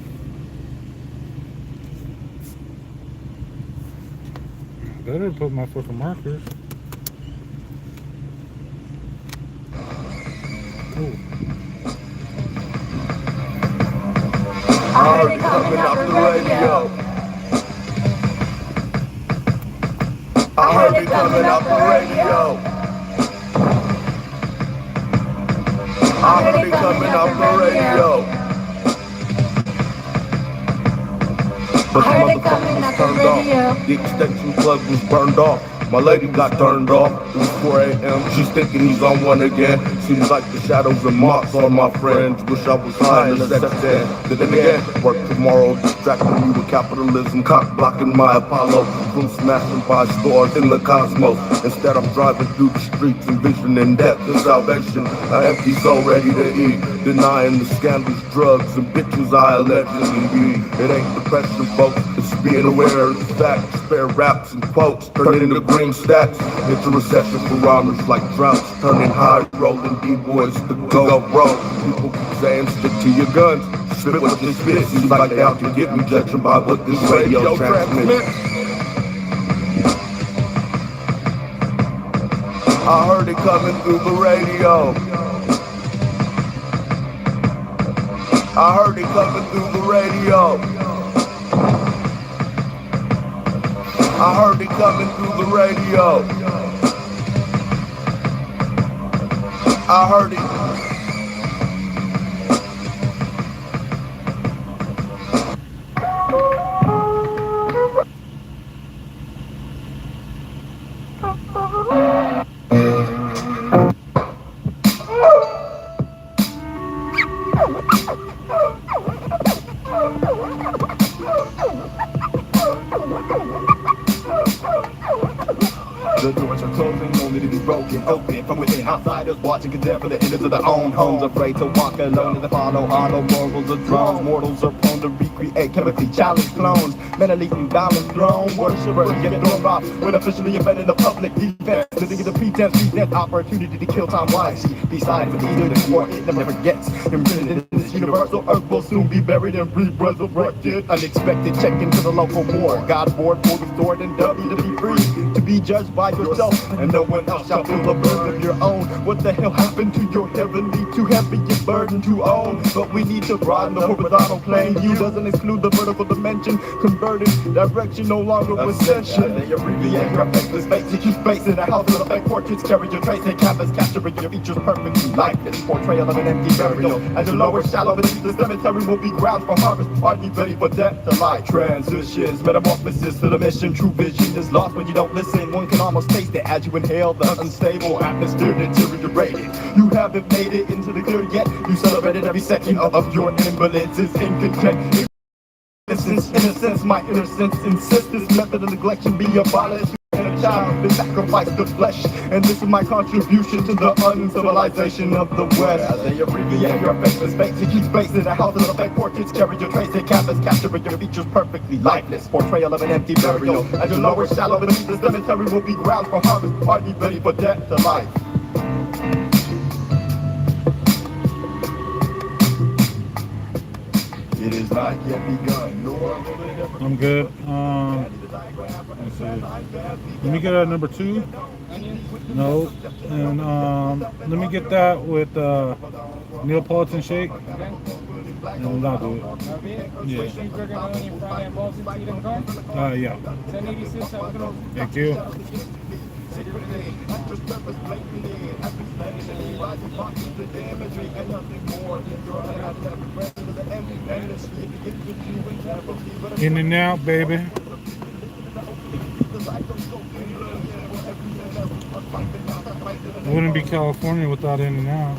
[SPEAKER 2] Better put my fucking markers. Ooh.
[SPEAKER 18] I heard it coming off the radio. I heard it coming off the radio. I heard it coming off the radio.
[SPEAKER 10] But the motherfucker was turned off. The extension plug was burned off. My lady got turned off. It was 4 a.m. She's thinking he's on one again. Seems like the shadows and marks on my friends. Wish I was high in the sex den. Then again, work tomorrow, distracting me with capitalism, cock blocking my Apollo from smashing by stores in the cosmos. Instead, I'm driving through the streets, envisioning death and salvation. An empty soul ready to eat, denying the scandals, drugs, and bitches I allegedly be. It ain't depression, folks. It's being aware of the facts. Spare raps and quotes, turn into green stats. It's a recession for rhymers like droughts, turning high rolling D-boys to go rogue. People keep saying stick to your guns, spit what you spit. Seems like they out to get me, judging by what this radio transmits.
[SPEAKER 18] I heard it coming through the radio. I heard it coming through the radio. I heard it coming through the radio. I heard it.
[SPEAKER 11] The doors are closing, only to be broken open from within. Outsiders watching, condemned for the innards of their own homes. Afraid to walk alone as they follow hollow morals of drones. Mortals are prone to recreate chemically challenged clones. Mentally imbalanced throne worshippers get thrown off when officially offending the public defense. Living in the pretense, present opportunity to kill time wisely. Besides, it's either the war it never gets. Imprinted in this universal earth will soon be buried and resurrected. Unexpected check into the local war. God board for restored and W to be free. To be judged by yourself, and no one else shall feel the burden of your own. What the hell happened to your heavenly? Too heavy a burden to own. But we need to broaden the horizontal plane. You doesn't exclude the vertical dimension. Converted direction no longer ascension. They abbreviate your faceless space to keep space in a house of effect. Portraits carry your trace and canvas capturing your features perfectly. Lifeless portrayal of an empty burial. As your lower shallow beneath the cemetery will be grounds for harvest. Are you ready for death to life? Transitions, metamorphosis to the mission. True vision is lost when you don't listen. One can almost taste it as you inhale the unstable atmosphere deteriorated. You haven't made it into the clear yet. You celebrated every second of your invalids is incontent. Innocence, my innocence insists this method of neglection be abolished. And a child been sacrificed to flesh, and this is my contribution to the uncivilization of the West. As they abbreviate your faceless space to keep space in a house of effect. Portraits carry your trace and canvas capturing your features perfectly. Lifeless portrayal of an empty burial. As your lower shallow beneath the cemetery will be grounds for harvest. Are you ready for death to life? It is not yet begun, nor will it ever.
[SPEAKER 2] I'm good. Let's see. Let me get a number 2. No. And let me get that with Neapolitan shake. And I'll do it. Yeah. Yeah. Thank you. In and out, baby. Wouldn't be California without In and Out.